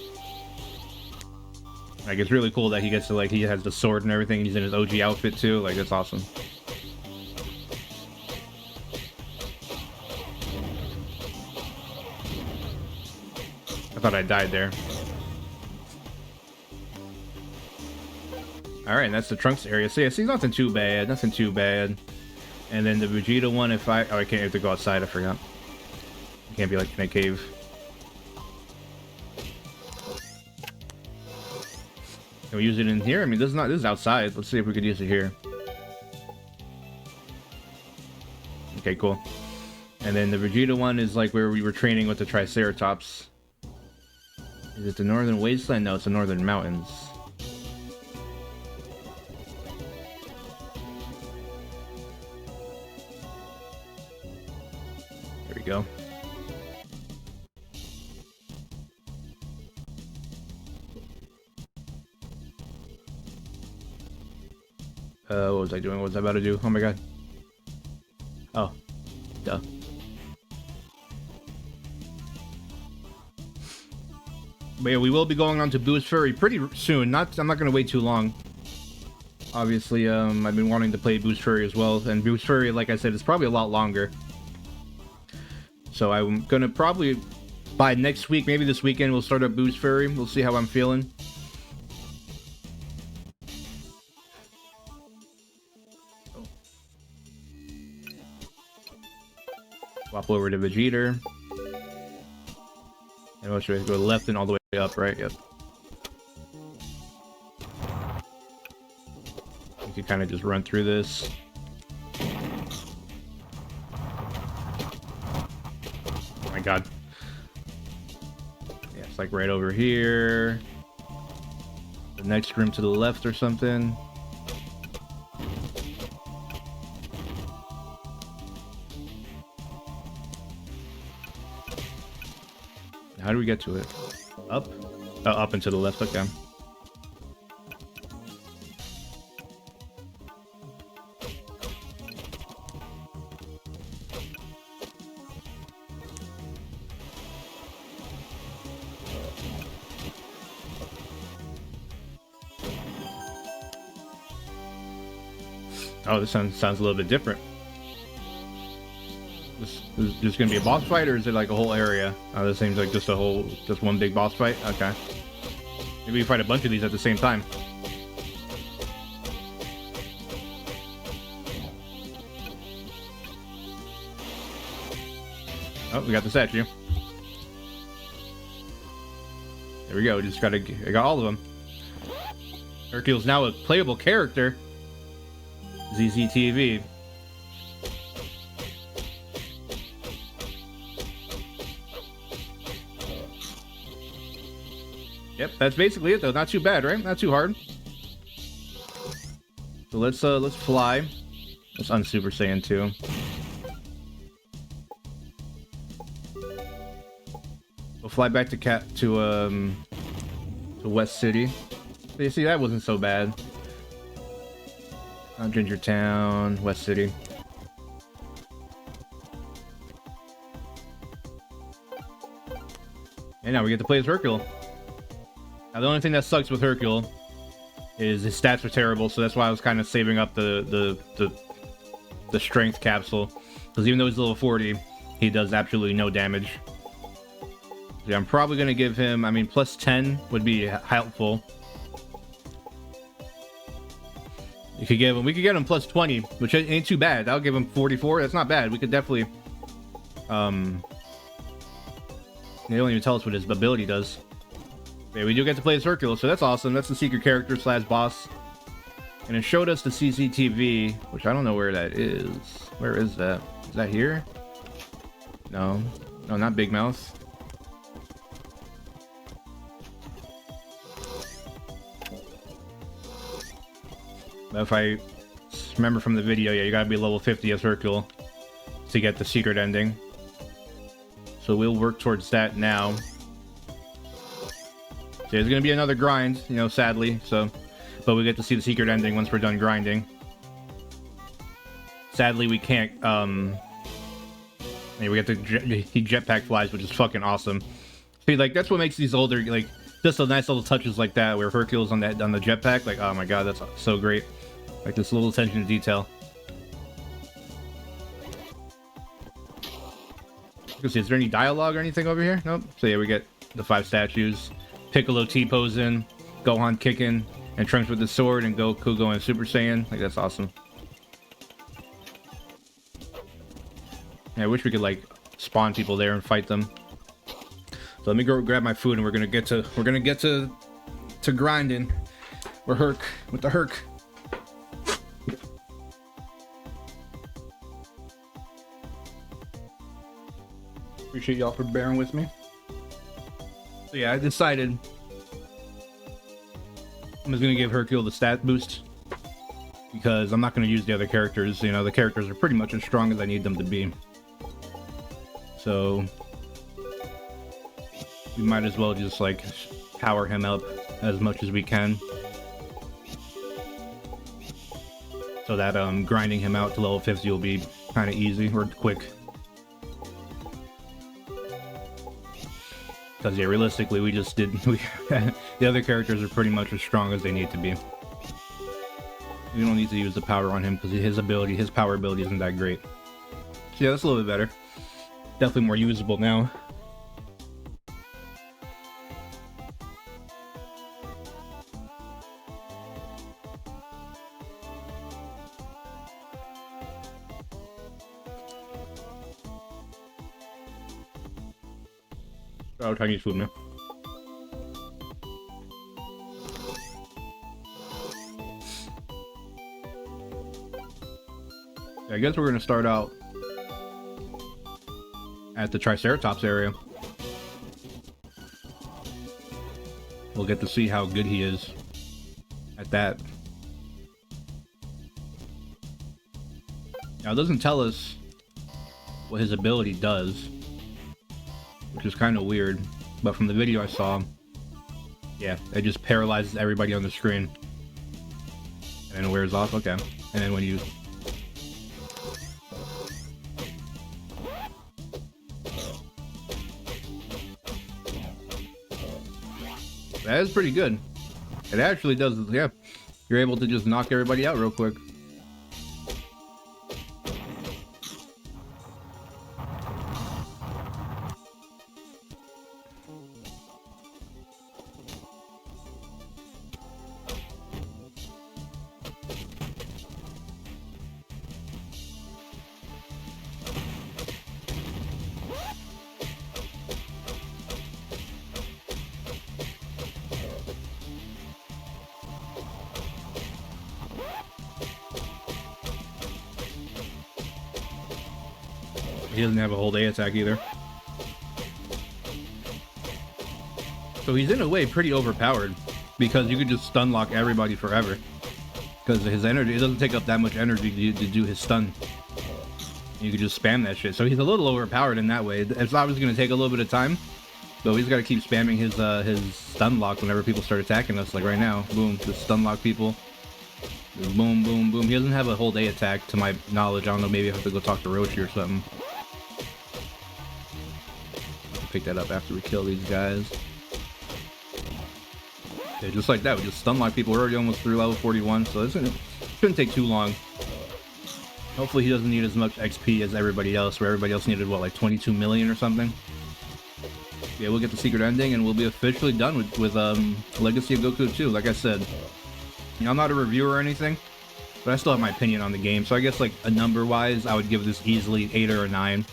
Like, it's really cool that he gets to, like, he has the sword and everything. He's in his OG outfit too. Like, that's awesome. I thought I died there. Alright, that's the Trunks area. So yeah, see, nothing too bad. Nothing too bad. And then the Vegeta one, if I... Oh, I can't have to go outside, I forgot. I can't be, like, in a cave. Can we use it in here? I mean, this is outside. Let's see if we could use it here. Okay, cool. And then the Vegeta one is, like, where we were training with the Triceratops. Is it the Northern Wasteland? No, it's the Northern Mountains. Go. What was I doing? What was I about to do? Oh my god. Oh. Duh. But yeah, we will be going on to Boost Furry pretty soon. I'm not gonna wait too long. Obviously, I've been wanting to play Boost Furry as well, and Boost Furry, like I said, is probably a lot longer. So I'm gonna probably, by next week, maybe this weekend, we'll start up Boost Furry. We'll see how I'm feeling. Swap over to Vegeta. And what should I go left and all the way up, right? Yep. You can kind of just run through this. Oh my god. Yeah, it's like right over here. The next room to the left or something. How do we get to it? Up? Oh, up and to the left, okay. Oh, this sounds a little bit different. Is this gonna be a boss fight, or is it like a whole area? Oh, this seems like just one big boss fight. Okay. Maybe we fight a bunch of these at the same time. Oh, we got the statue. There we go. I got all of them. Hercule's now a playable character. ZZTV. Yep, that's basically it though. Not too bad, right? Not too hard. So let's fly. Let's un-Super Saiyan 2. We'll fly back to West City. So you see, that wasn't so bad. Ginger Town, West City. now we get to play as Hercule. Now the only thing that sucks with Hercule is his stats are terrible, so that's why I was kind of saving up the strength capsule. Because even though he's level 40, he does absolutely no damage. Yeah, I'm probably going to give him, I mean, plus 10 would be helpful. We could get him plus 20, which ain't too bad. That'll give him 44. That's not bad. We could definitely, they don't even tell us what his ability does. Yeah, we do get to play as Hercule, so that's awesome. That's the secret character slash boss. And it showed us the CCTV, which I don't know where that is. Where is that? Is that here? No. No, not Big Mouth. But if I remember from the video, yeah, you gotta be level 50 as Hercule to get the secret ending. So we'll work towards that now. So there's gonna be another grind, you know, sadly, so... But we get to see the secret ending once we're done grinding. Sadly, we can't, yeah, we get he jetpack flies, which is fucking awesome. See, like, that's what makes these older, like, just the nice little touches like that, where Hercule's on the jetpack, like, oh my god, that's so great. Like, this little attention to detail. Let's see, is there any dialogue or anything over here? Nope. So yeah, we get the 5 statues. Piccolo T-posing, Gohan kicking, and Trunks with the sword, and Goku going Super Saiyan. Like, that's awesome. Yeah, I wish we could, like, spawn people there and fight them. So let me go grab my food, and we're gonna get to grinding. We're Herc with the Herc. Appreciate y'all for bearing with me. So yeah, I decided I'm just gonna give Hercule the stat boost because I'm not gonna use the other characters. You know, the characters are pretty much as strong as I need them to be. So we might as well just like power him up as much as we can, so that grinding him out to level 50 will be kind of easy or quick. Because yeah, realistically, the other characters are pretty much as strong as they need to be. We don't need to use the power on him because his power ability isn't that great. So yeah, that's a little bit better. Definitely more usable now. Oh, Chinese food, man. I guess we're gonna start out at the Triceratops area. We'll get to see how good he is at that. Now, it doesn't tell us what his ability does, which is kind of weird, but from the video I saw, yeah, it just paralyzes everybody on the screen and then it wears off. Okay, and then when you that is pretty good. It actually does, yeah, you're able to just knock everybody out real quick. He doesn't have a whole day attack either. So he's in a way pretty overpowered because you could just stun lock everybody forever. Because his energy, it doesn't take up that much energy to do his stun. You could just spam that shit. So he's a little overpowered in that way. It's obviously going to take a little bit of time, but he's got to keep spamming his stun lock whenever people start attacking us. Like right now, boom, just stun lock people. Boom, boom, boom. He doesn't have a whole day attack to my knowledge. I don't know, maybe I have to go talk to Roshi or something. pick that up after we kill these guys. Yeah, just like that, we just stun lock people. We're already almost through level 41, so it shouldn't take too long. Hopefully he doesn't need as much XP as everybody else, where everybody else needed, what, like 22 million or something? Yeah, we'll get the secret ending, and we'll be officially done with Legacy of Goku 2. Like I said, you know, I'm not a reviewer or anything, but I still have my opinion on the game. So I guess, like, a number-wise, I would give this easily 8 or a 9.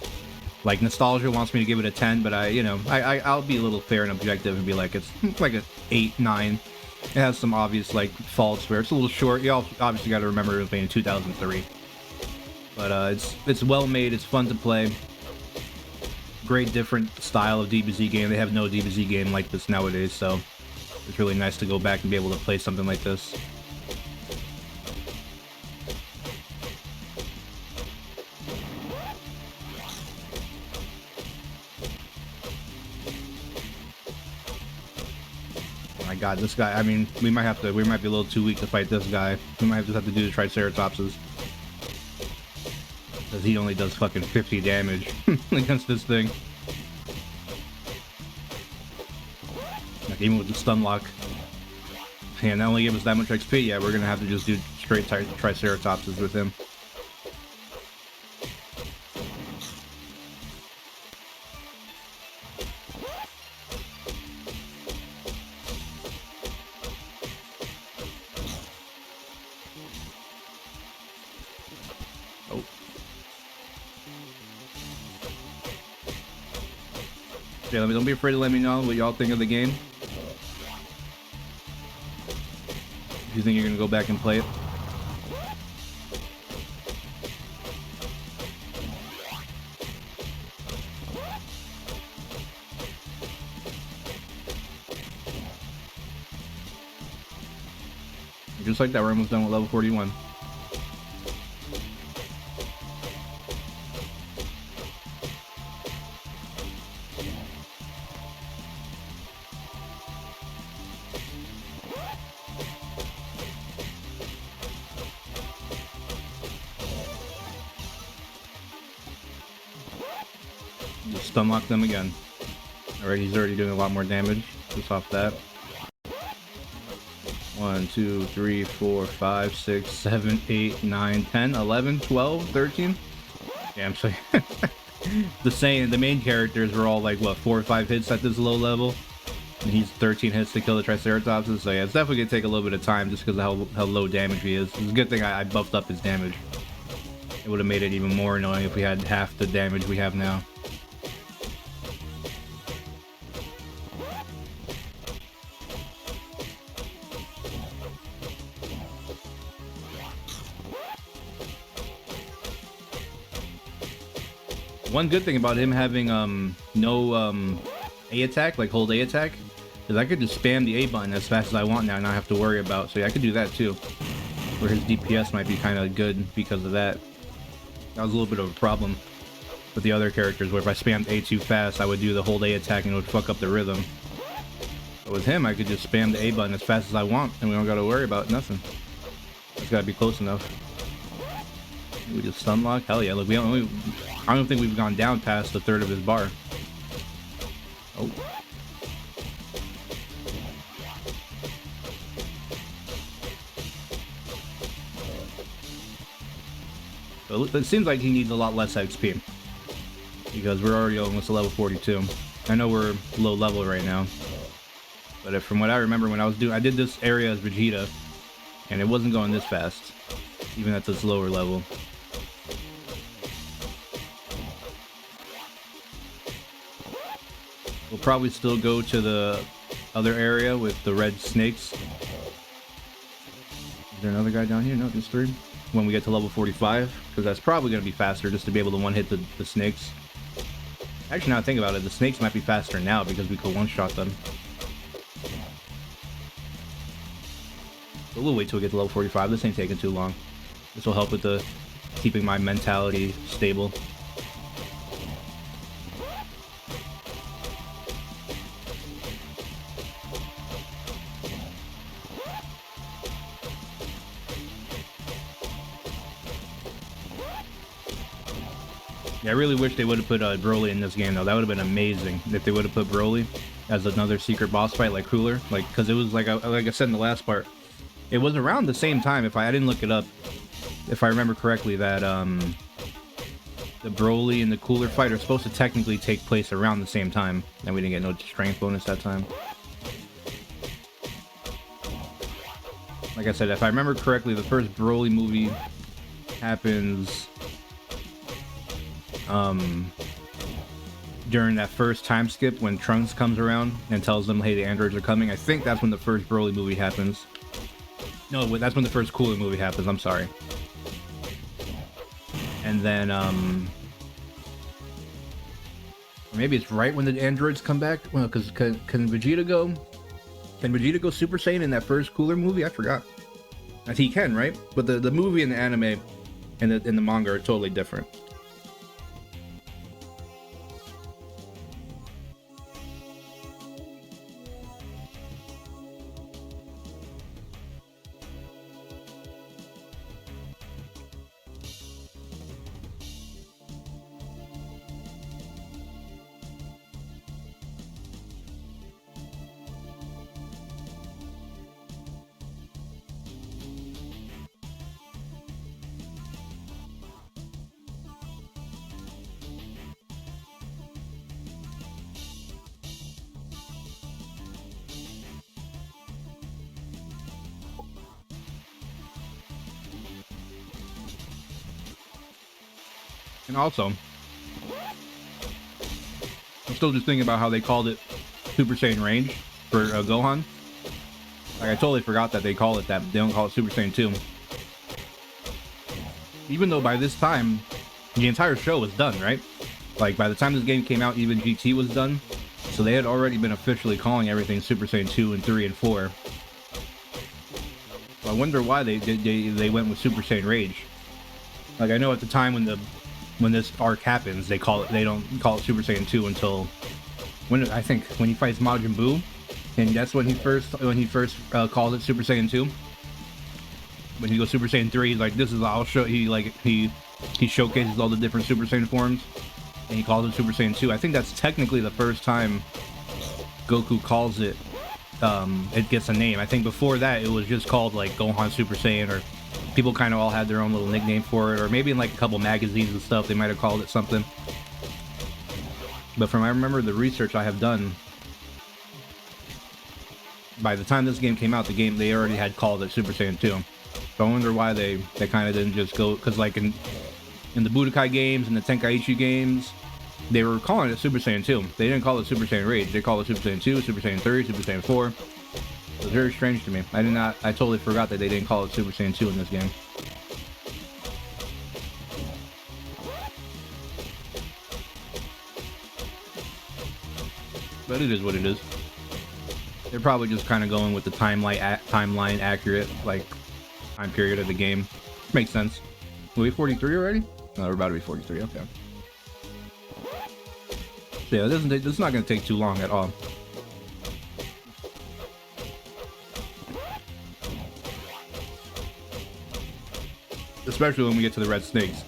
Like, Nostalgia wants me to give it a 10, but I'll be a little fair and objective and be like, it's like a 8, 9. It has some obvious, like, faults where it's a little short. You obviously got to remember it was made in 2003. But it's well made, it's fun to play. Great different style of DBZ game. They have no DBZ game like this nowadays, so it's really nice to go back and be able to play something like this. Oh my god, this guy, I mean, we might be a little too weak to fight this guy. We might just have to do the Triceratopses. Because he only does fucking 50 damage against this thing. Like, even with the stun lock. And that only gives us that much XP. Yeah, we're gonna have to just do straight Triceratopses with him. Oh. Yeah, don't be afraid to let me know what y'all think of the game. If you think you're gonna go back and play it. Just like that, we're almost done with level 41. Just stun lock them again. Alright, he's already doing a lot more damage just off that. 1, 2, 3, 4, 5, 6, 7, 8, 9, 10, 11, 12, 13. Yeah, I'm sorry. The main characters were all like, what, 4 or 5 hits at this low level? And he's 13 hits to kill the Triceratopses, so yeah, it's definitely gonna take a little bit of time just because of how low damage he is. It's a good thing I buffed up his damage. It would have made it even more annoying if we had half the damage we have now. One good thing about him having no A attack, like hold A attack, is I could just spam the A button as fast as I want now and not have to worry about. So yeah, I could do that too. Where his DPS might be kind of good because of that. That was a little bit of a problem with the other characters, where if I spammed A too fast, I would do the hold A attack and it would fuck up the rhythm. But with him, I could just spam the A button as fast as I want, and we don't gotta worry about nothing. It's gotta be close enough. We just stun lock? Hell yeah, look, I don't think we've gone down past a third of his bar. Oh. So it seems like he needs a lot less XP. Because we're already almost to level 42. I know we're low level right now. But from what I remember when I did this area as Vegeta, and it wasn't going this fast. Even at this lower level. We'll probably still go to the other area with the red snakes. Is there another guy down here? No, just 3. When we get to level 45, because that's probably going to be faster just to be able to one-hit the snakes. Actually, now I think about it, the snakes might be faster now because we could one-shot them. But we'll wait till we get to level 45. This ain't taking too long. This will help with the keeping my mentality stable. Yeah, I really wish they would have put Broly in this game though. That would have been amazing if they would have put Broly as another secret boss fight like Cooler, like because it was like I said in the last part, it was around the same time. If I didn't look it up, if I remember correctly, that the Broly and the Cooler fight are supposed to technically take place around the same time, and we didn't get no strength bonus that time. Like I said, if I remember correctly, the first Broly movie happens during that first time skip when Trunks comes around and tells them, hey, the androids are coming. I think that's when the first Broly movie happens. No, that's when the first Cooler movie happens, I'm sorry. And then, maybe it's right when the androids come back? Well, because can Vegeta go? Can Vegeta go Super Saiyan in that first Cooler movie? I forgot. I think he can, right? But the movie and the anime and the manga are totally different. And also, I'm still just thinking about how they called it Super Saiyan Range for Gohan. Like, I totally forgot that they call it that. They don't call it Super Saiyan 2. Even though by this time, the entire show was done, right? Like, by the time this game came out, even GT was done. So they had already been officially calling everything Super Saiyan 2 and 3 and 4. So I wonder why they went with Super Saiyan Rage. Like, I know at the time when this arc happens, they don't call it Super Saiyan 2 until when he fights Majin Buu, and that's when he first calls it Super Saiyan 2. When he goes Super Saiyan 3, he's like, I'll show he showcases all the different Super Saiyan forms, and he calls it Super Saiyan 2. I think that's technically the first time Goku calls it it gets a name. I think before that it was just called like Gohan Super Saiyan, or people kind of all had their own little nickname for it, or maybe in like a couple magazines and stuff they might have called it something. But from I remember the research I have done, by the time this game came out, they already had called it Super Saiyan 2. So I wonder why they kind of didn't just go, because like in the Budokai games and the Tenkaichi games, they were calling it Super Saiyan 2. They didn't call it Super Saiyan Rage. They called it Super Saiyan 2, Super Saiyan 3, Super Saiyan 4. It was very strange to me. I totally forgot that they didn't call it Super Saiyan 2 in this game. But it is what it is. They're probably just kind of going with the timeline accurate, like, time period of the game. Makes sense. Are we 43 already? No, we're about to be 43, okay. So yeah, this is not going to take too long at all. Especially when we get to the red snakes.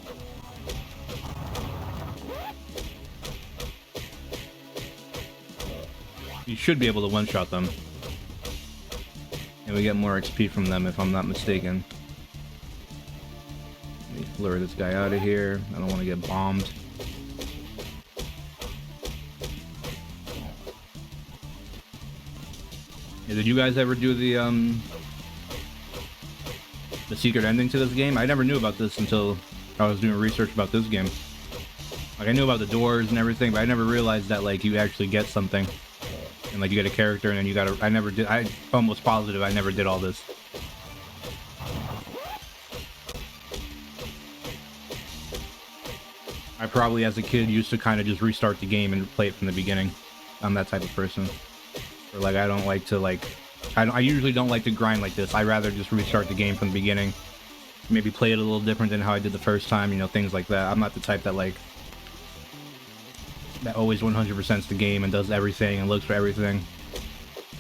You should be able to one-shot them. And we get more XP from them if I'm not mistaken. Let me lure this guy out of here. I don't want to get bombed. Yeah, did you guys ever do the secret ending to this game? I never knew about this until I was doing research about this game. Like, I knew about the doors and everything, but I never realized that, like, you actually get something. And, like, you get a character, and then you gotta... I'm almost positive I never did all this. I probably, as a kid, used to kind of just restart the game and play it from the beginning. I'm that type of person. Or, like, I don't like to, like... I usually don't like to grind like this. I rather just restart the game from the beginning. Maybe play it a little different than how I did the first time, you know, things like that. I'm not the type that, like... that always 100%s the game and does everything and looks for everything.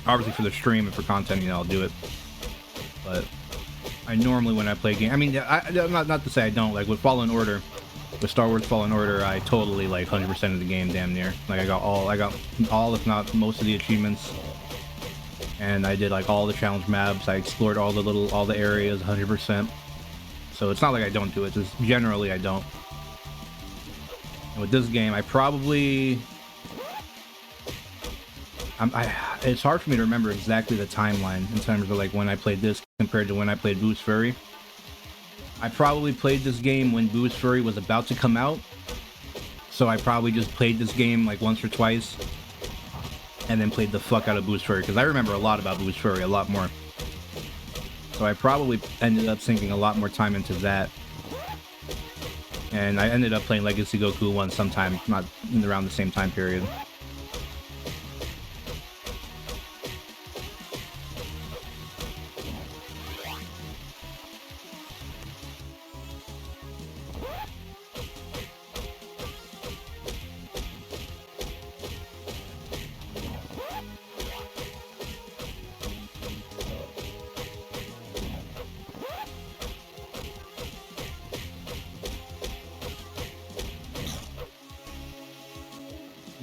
Obviously for the stream and for content, you know, I'll do it. But I normally, when I play game, I mean, I'm not to say I don't. Like with Fallen Order, With Star Wars Fallen Order, I totally like 100% of the game, damn near. Like I got all, if not most of the achievements. And I did like all the challenge maps. I explored all the areas 100%. So it's not like I don't do it, just generally I don't. And with this game, I probably... it's hard for me to remember exactly the timeline in terms of like when I played this compared to when I played Boost Furry. I probably played this game when Boost Furry was about to come out. So I probably just played this game like once or twice. And then played the fuck out of Boost Furry, because I remember a lot about Boost Furry, a lot more. So I probably ended up sinking a lot more time into that. And I ended up playing Legacy Goku 1 sometime, not around the same time period.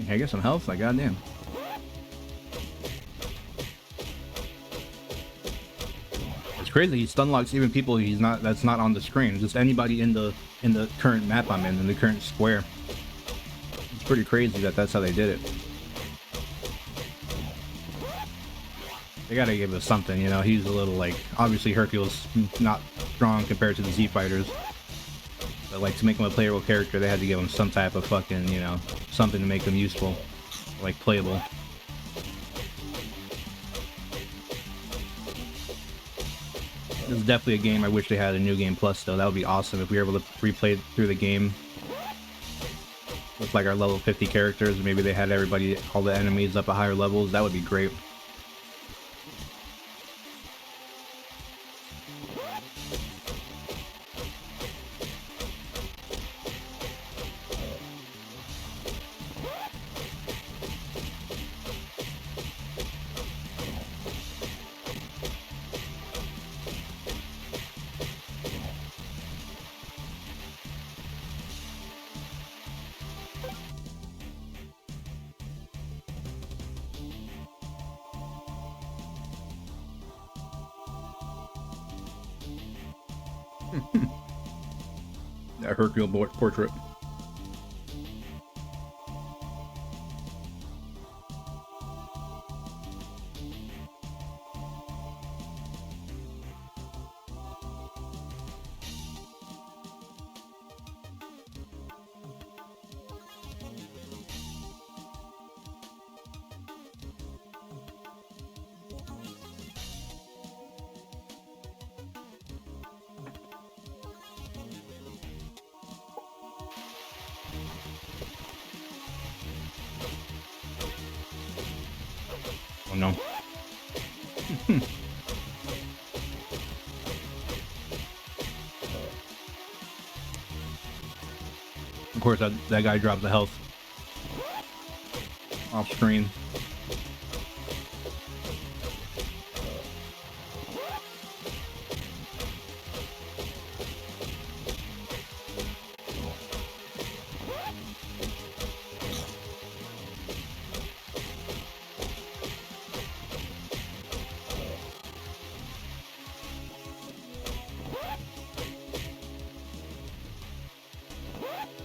Can I get some health? Like, goddamn. It's crazy. He stun locks even people that's not on the screen. Just anybody in the current map I'm in the current square. It's pretty crazy that that's how they did it. They gotta give us something, you know. He's a little like, obviously Hercule's not strong compared to the Z fighters. But like, to make him a playable character, they had to give him some type of fucking, you know, something to make him useful, like playable. This is definitely a game I wish they had a New Game Plus though. That would be awesome if we were able to replay through the game with like our level 50 characters. Maybe they had everybody, all the enemies up at higher levels. That would be great. That Hercule portrait. Oh no. Of course, that guy dropped the health off screen.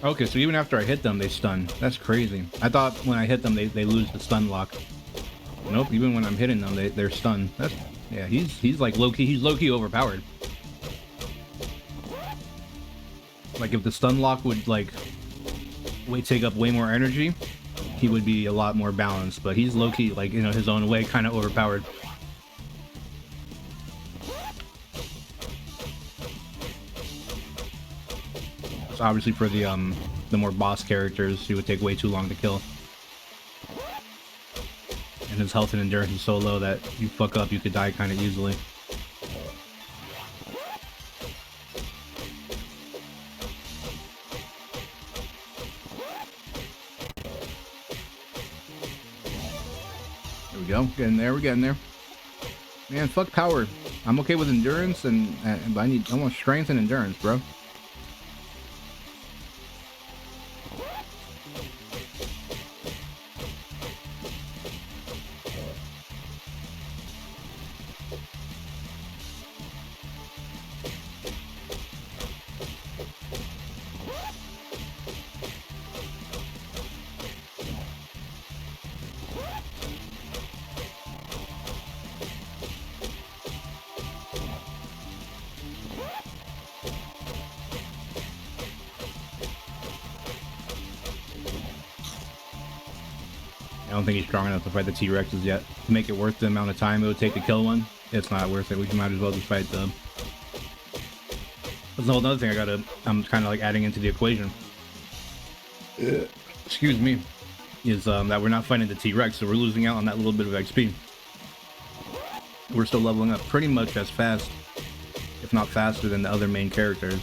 Okay, so even after I hit them, they stun. That's crazy. I thought when I hit them, they lose the stun lock. Nope, even when I'm hitting them, they're stunned. That's, yeah, he's like low-key, he's low-key overpowered. Like if the stun lock would like take up way more energy, he would be a lot more balanced, but he's low-key, like, you know, his own way, kind of overpowered. So obviously for the more boss characters, he would take way too long to kill. And his health and endurance is so low that you fuck up, you could die kind of easily. There we go. Getting there. We're getting there. Man, fuck power. I'm okay with endurance, but I want strength and endurance, bro. don't think he's strong enough to fight the T-Rexes yet. To make it worth the amount of time it would take to kill one, it's not worth it. We might as well just fight them. That's another thing I'm kind of like adding into the equation. Excuse me. Is that we're not fighting the T-Rex, so we're losing out on that little bit of XP. We're still leveling up pretty much as fast, if not faster, than the other main characters.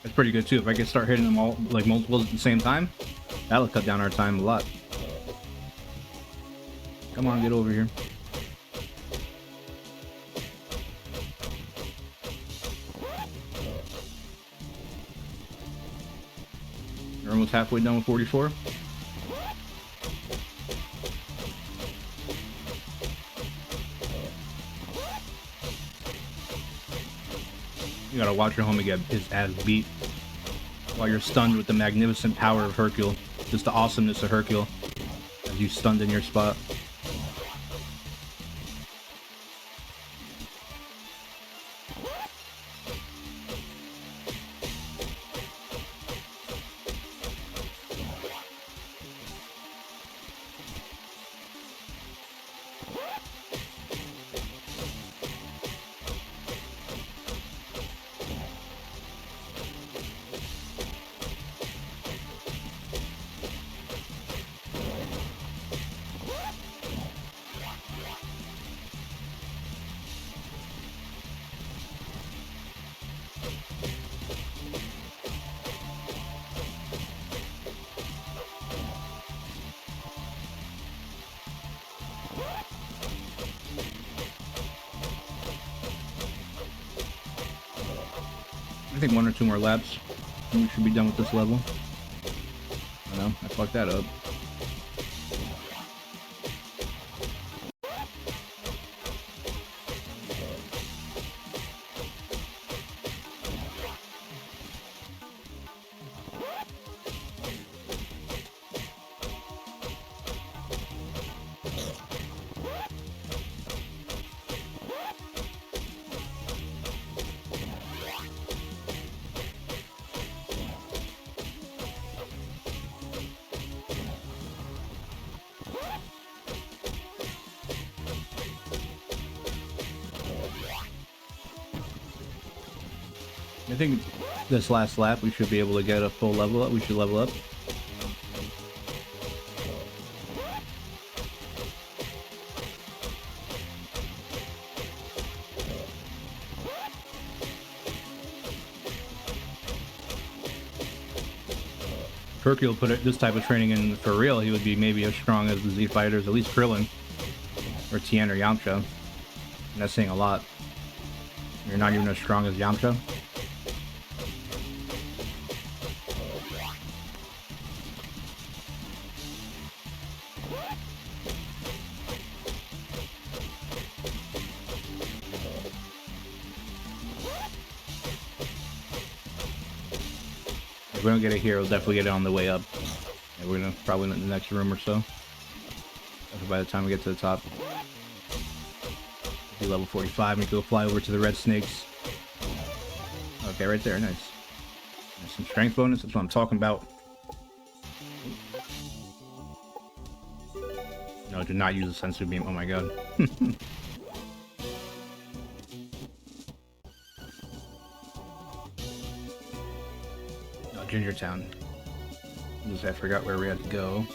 That's pretty good too. If I could start hitting them all like multiples at the same time, that'll cut down our time a lot. Come on, get over here. You're almost halfway done with 44. You gotta watch your homie get his ass beat while you're stunned with the magnificent power of Hercule. Just the awesomeness of Hercule as you stunned in your spot. I think 1 or 2 more laps and we should be done with this level. Oh no, I fucked that up. I think this last lap we should be able to get a full level up. We should level up. Hercule put this type of training in for real, he would be maybe as strong as the Z fighters, at least Krillin, or Tien or Yamcha. And that's saying a lot. You're not even as strong as Yamcha. If we don't get it here, we'll definitely get it on the way up. And we're gonna probably in the next room or so. By the time we get to the top, be level 45, and we go fly over to the red snakes. Okay, right there, nice. There's some strength bonus. That's what I'm talking about. No, do not use a sensory beam. Oh my god. Ginger Town. I forgot where we had to go.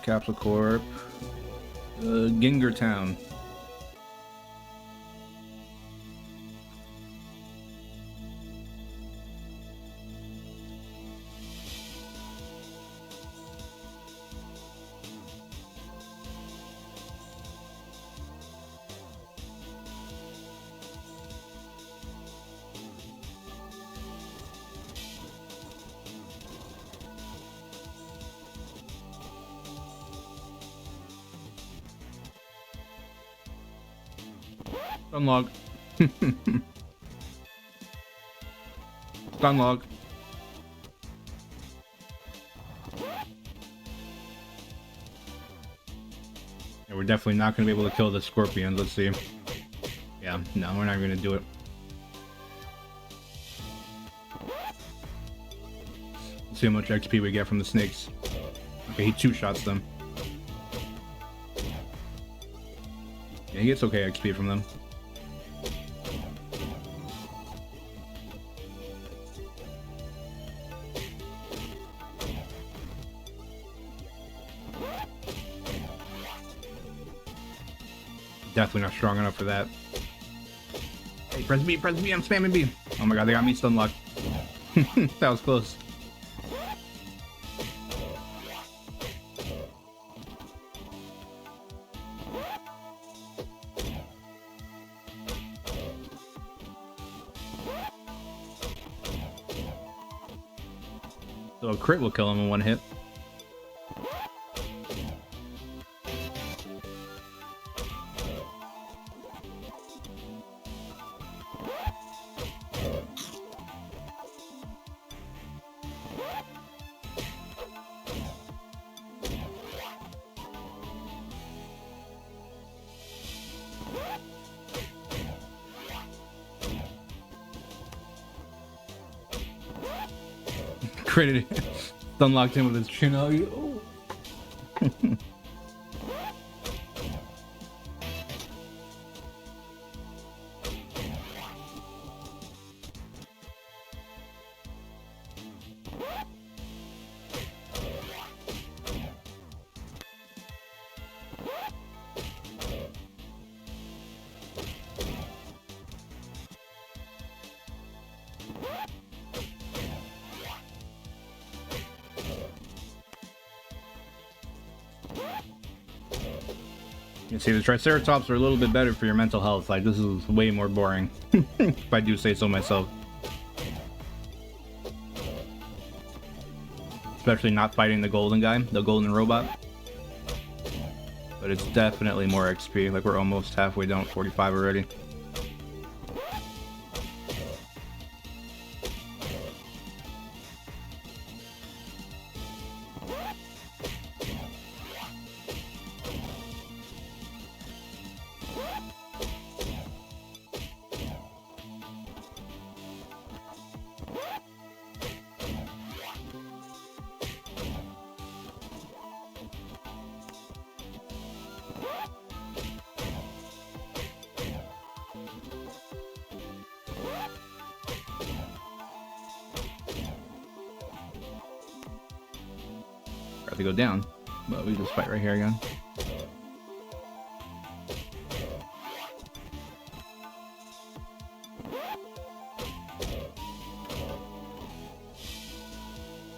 Capsule Corp. Ginger Town. Unlock. Unlock. Yeah, we're definitely not going to be able to kill the scorpions. Let's see. Yeah, no, we're not going to do it. Let's see how much XP we get from the snakes. Okay, he two-shots them. Yeah, he gets okay XP from them. Definitely not strong enough for that. Hey, press B, I'm spamming B. Oh my god, they got me stun locked. That was close. So a crit will kill him in one hit. Critted it. Unlocked him with his chin. Oh. You see, the Triceratops are a little bit better for your mental health. Like, this is way more boring, if I do say so myself. Especially not fighting the golden guy, the golden robot. But it's definitely more XP. Like, we're almost halfway down, 45 already. Have to go down, but we just fight right here again.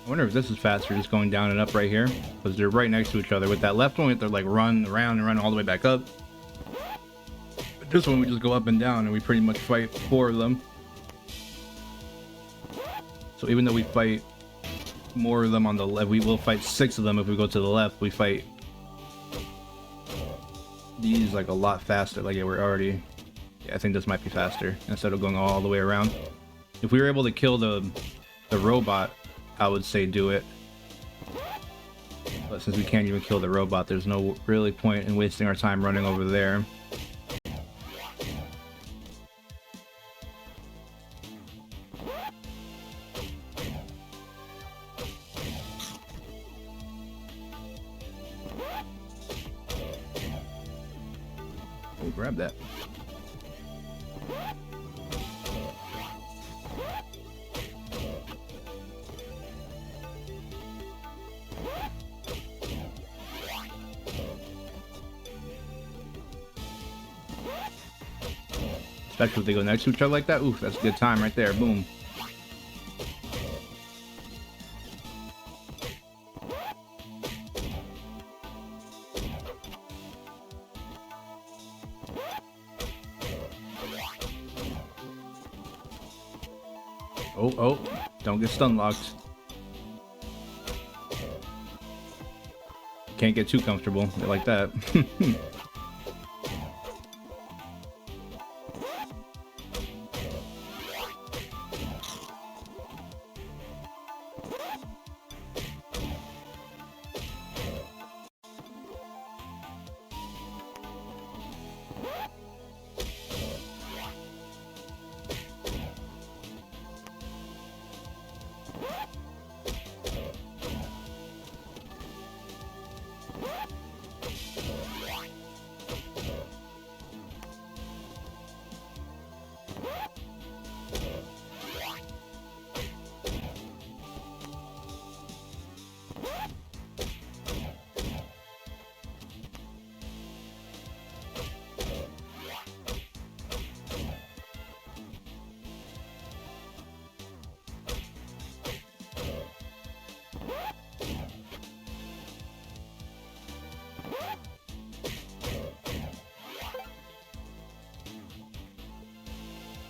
I wonder if this is faster, just going down and up right here, because they're right next to each other. With that left one, we have to like run around and run all the way back up. But this one, we just go up and down, and we pretty much fight 4 of them. So even though we fight more of them on the left, we will fight 6 of them. If we go to the left, we fight these like a lot faster. Like, yeah, we're already, yeah, I think this might be faster instead of going all the way around. If we were able to kill the robot, I would say do it, but since we can't even kill the robot, there's no really point in wasting our time running over there. We'll grab that. Especially if they go next to each other like that. Oof, that's a good time right there. Boom. Oh, don't get stun locked. Can't get too comfortable like that.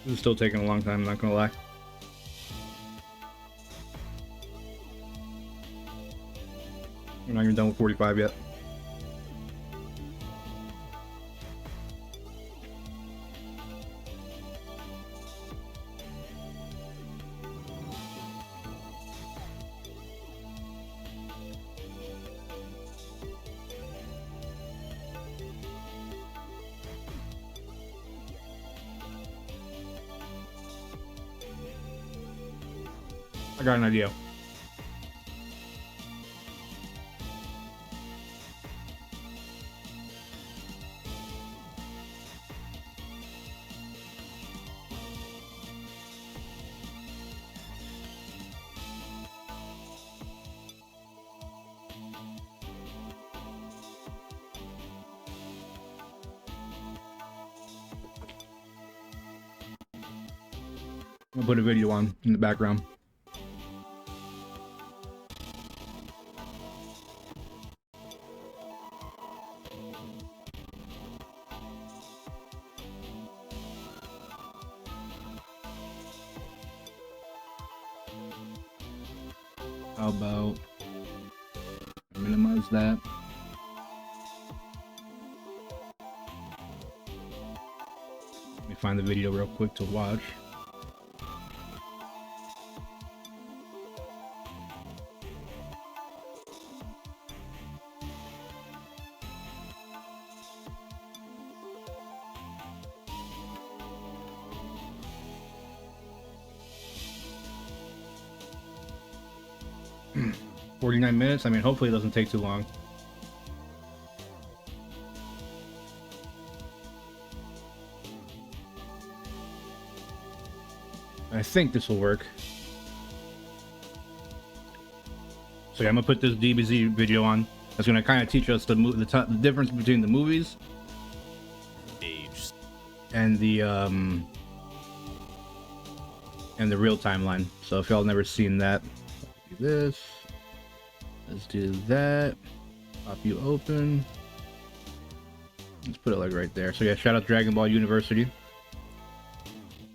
This is still taking a long time, I'm not gonna lie. We're not even done with 45 yet. I got an idea. I'll put a video on in the background. How about minimize that? Let me find the video real quick to watch. Hmm. 49 minutes? I mean, hopefully it doesn't take too long. I think this will work. So yeah, I'm gonna put this DBZ video on. That's gonna kind of teach us the difference between the movies and the real timeline. So if y'all never seen that, do this. Let's do that. Pop you open. Let's put it like right there. So yeah, shout out Dragonball University.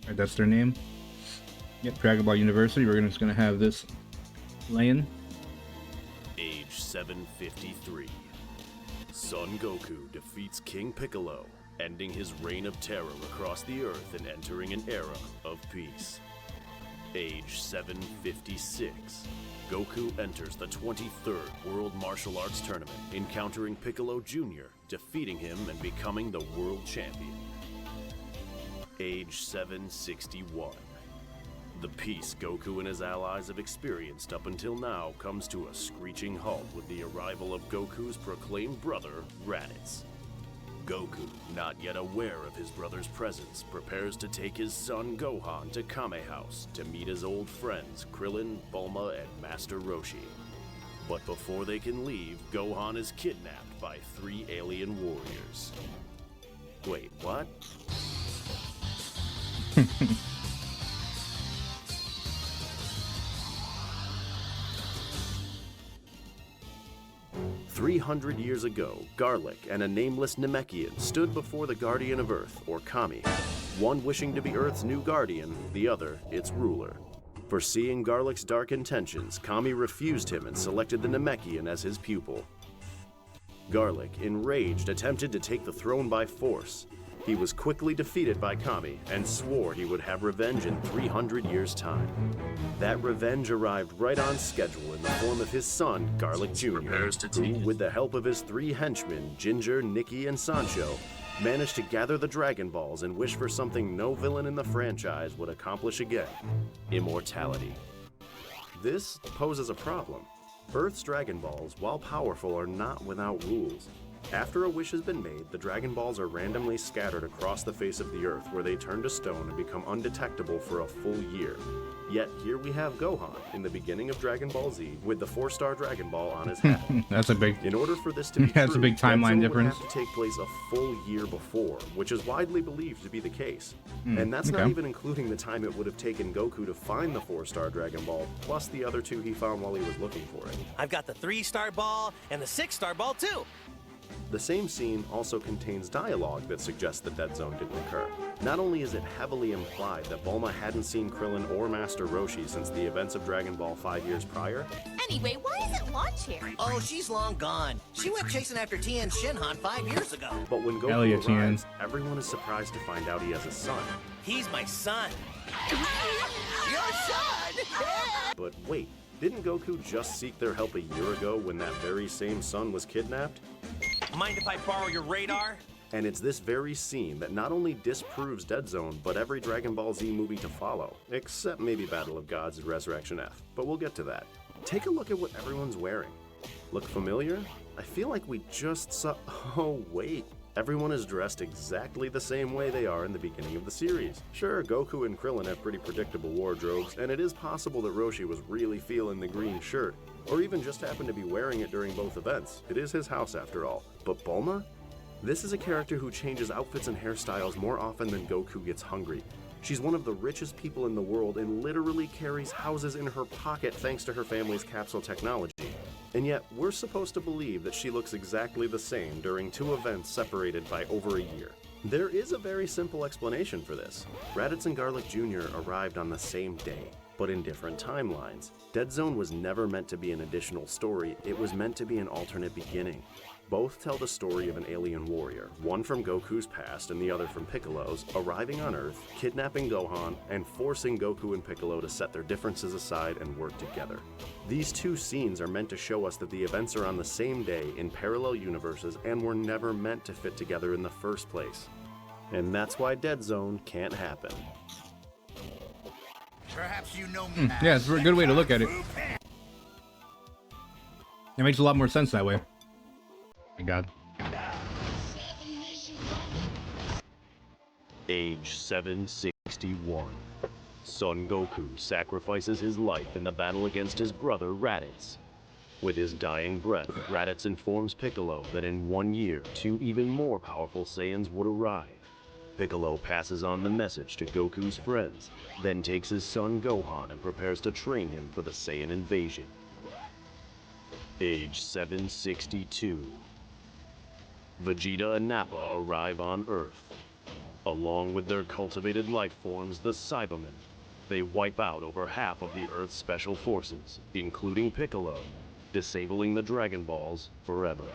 Right, that's their name. Yep, Dragonball University. We're just gonna have this laying. Age 753. Son Goku defeats King Piccolo, ending his reign of terror across the earth and entering an era of peace. Age 756. Goku enters the 23rd World Martial Arts Tournament, encountering Piccolo Jr., defeating him and becoming the world champion. Age 761. The peace Goku and his allies have experienced up until now comes to a screeching halt with the arrival of Goku's proclaimed brother, Raditz. Goku, not yet aware of his brother's presence, prepares to take his son Gohan to Kame House to meet his old friends Krillin, Bulma, and Master Roshi. But before they can leave, Gohan is kidnapped by 3 alien warriors. Wait, what? 300 years ago, Garlic and a nameless Namekian stood before the Guardian of Earth, or Kami, one wishing to be Earth's new guardian, the other its ruler. Foreseeing Garlic's dark intentions, Kami refused him and selected the Namekian as his pupil. Garlic, enraged, attempted to take the throne by force. He was quickly defeated by Kami and swore he would have revenge in 300 years' time. That revenge arrived right on schedule in the form of his son, Garlic Jr., who, with the help of his 3 henchmen, Ginger, Nikki, and Sancho, managed to gather the Dragon Balls and wish for something no villain in the franchise would accomplish again: immortality. This poses a problem. Earth's Dragon Balls, while powerful, are not without rules. After a wish has been made, the Dragon Balls are randomly scattered across the face of the Earth, where they turn to stone and become undetectable for a full year. Yet here we have Gohan in the beginning of Dragon Ball Z with the 4-star Dragon Ball on his head. That's a big. In order for this to be that's true, a big timeline difference. Would have to take place a full year before, which is widely believed to be the case. And that's not even including the time it would have taken Goku to find the 4-star Dragon Ball, plus the other 2 he found while he was looking for it. I've got the 3-star ball and the 6-star ball too. The same scene also contains dialogue that suggests the dead zone didn't occur. Not only is it heavily implied that Bulma hadn't seen Krillin or Master Roshi since the events of Dragon Ball 5 years prior. Anyway, why isn't Launch here? Oh, she's long gone. She went chasing after Tien Shinhan 5 years ago. But when Hell yeah, Goku Tien. arrives, everyone is surprised to find out he has a son. He's my son. Your son! But wait, didn't Goku just seek their help a year ago when that very same son was kidnapped? Mind if I borrow your radar? And it's this very scene that not only disproves Dead Zone, but every Dragon Ball Z movie to follow, except maybe Battle of Gods and Resurrection F, but we'll get to that. Take a look at what everyone's wearing. Look familiar? I feel like we just saw— oh wait, everyone is dressed exactly the same way they are in the beginning of the series. Sure, Goku and Krillin have pretty predictable wardrobes, and it is possible that Roshi was really feeling the green shirt, or even just happened to be wearing it during both events. It is his house after all. But Bulma? This is a character who changes outfits and hairstyles more often than Goku gets hungry. She's one of the richest people in the world and literally carries houses in her pocket thanks to her family's capsule technology. And yet, we're supposed to believe that she looks exactly the same during two events separated by over a year. There is a very simple explanation for this. Raditz and Garlic Jr. arrived on the same day, but in different timelines. Dead Zone was never meant to be an additional story, it was meant to be an alternate beginning. Both tell the story of an alien warrior, one from Goku's past and the other from Piccolo's, arriving on Earth, kidnapping Gohan, and forcing Goku and Piccolo to set their differences aside and work together. These two scenes are meant to show us that the events are on the same day in parallel universes and were never meant to fit together in the first place. And that's why Dead Zone can't happen. Perhaps you know Yeah, it's a good way to look at it. It makes a lot more sense that way. My God. Age 761. Son Goku sacrifices his life in the battle against his brother Raditz. With his dying breath, Raditz informs Piccolo that in 1 year, 2 even more powerful Saiyans would arrive. Piccolo passes on the message to Goku's friends, then takes his son Gohan and prepares to train him for the Saiyan invasion. Age 762. Vegeta and Nappa arrive on Earth. Along with their cultivated life forms, the Cybermen, they wipe out over half of the Earth's special forces, including Piccolo, disabling the Dragon Balls forever.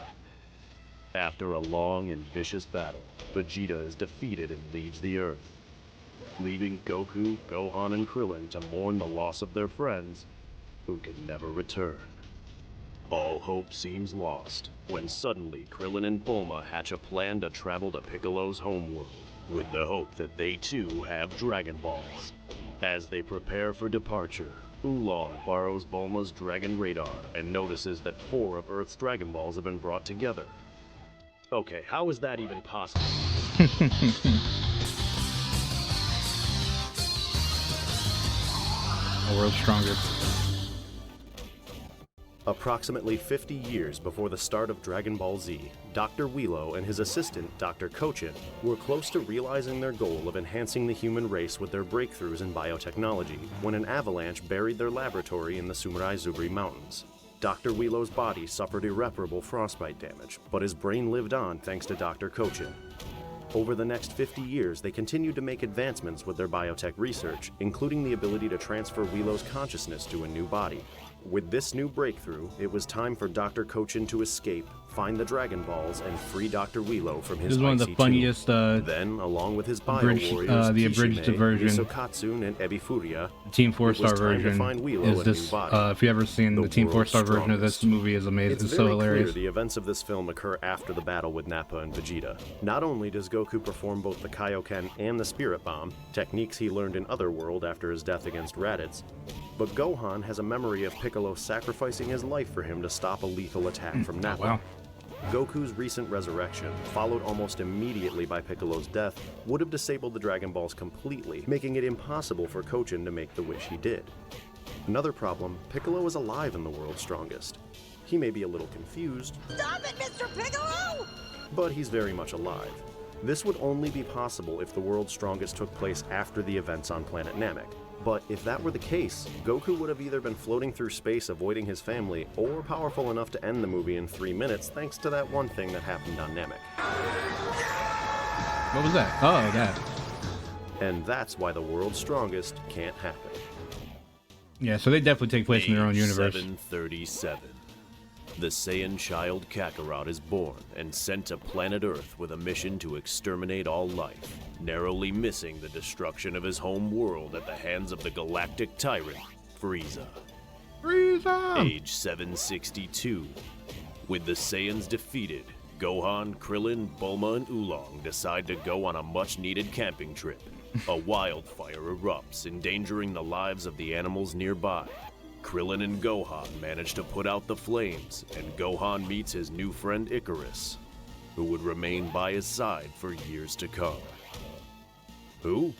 After a long and vicious battle, Vegeta is defeated and leaves the Earth, leaving Goku, Gohan, and Krillin to mourn the loss of their friends, who can never return. All hope seems lost, when suddenly Krillin and Bulma hatch a plan to travel to Piccolo's homeworld, with the hope that they too have Dragon Balls. As they prepare for departure, Oolong borrows Bulma's Dragon Radar and notices that 4 of Earth's Dragon Balls have been brought together. Okay, how is that even possible? The world's strongest. Approximately 50 years before the start of Dragon Ball Z, Dr. Wheelo and his assistant, Dr. Cochin, were close to realizing their goal of enhancing the human race with their breakthroughs in biotechnology when an avalanche buried their laboratory in the Sumurai-Zubri Mountains. Dr. Wheelo's body suffered irreparable frostbite damage, but his brain lived on thanks to Dr. Cochin. Over the next 50 years, they continued to make advancements with their biotech research, including the ability to transfer Wheelo's consciousness to a new body. With this new breakthrough, it was time for Dr. Cochin to escape, find the Dragon Balls, and free Dr. Wheelo from his This is one of the IC2. funniest Then, along with his bio abridged, warriors, the abridged Kishime, version. Misokatsun, and Ebifuria, Team it was 4-star time to version find Wheelo is a this. new body. If you ever seen the Team world's 4-star version of this strongest. movie, is amazing. It's It's very so hilarious. clear the events of this film occur after the battle with Nappa and Vegeta. Not only does Goku perform both the Kaioken and the Spirit Bomb, techniques he learned in Otherworld after his death against Raditz, but Gohan has a memory of Piccolo sacrificing his life for him to stop a lethal attack from Nappa. Wow. Goku's recent resurrection, followed almost immediately by Piccolo's death, would have disabled the Dragon Balls completely, making it impossible for Cochin to make the wish he did. Another problem, Piccolo is alive in the world's strongest. He may be a little confused, Stop it, Mr. Piccolo! but he's very much alive. This would only be possible if the world's strongest took place after the events on planet Namek. But if that were the case, Goku would have either been floating through space avoiding his family, or powerful enough to end the movie in 3 minutes thanks to that one thing that happened on Namek. What was that? Oh, that. And that's why the world's strongest can't happen. Yeah, so they definitely take place in their own universe. 737. The Saiyan child Kakarot is born and sent to planet Earth with a mission to exterminate all life, narrowly missing the destruction of his home world at the hands of the galactic tyrant, Frieza. Frieza! Age 762. With the Saiyans defeated, Gohan, Krillin, Bulma, and Oolong decide to go on a much-needed camping trip. A wildfire erupts, endangering the lives of the animals nearby. Krillin and Gohan manage to put out the flames, and Gohan meets his new friend Icarus, who would remain by his side for years to come. Who?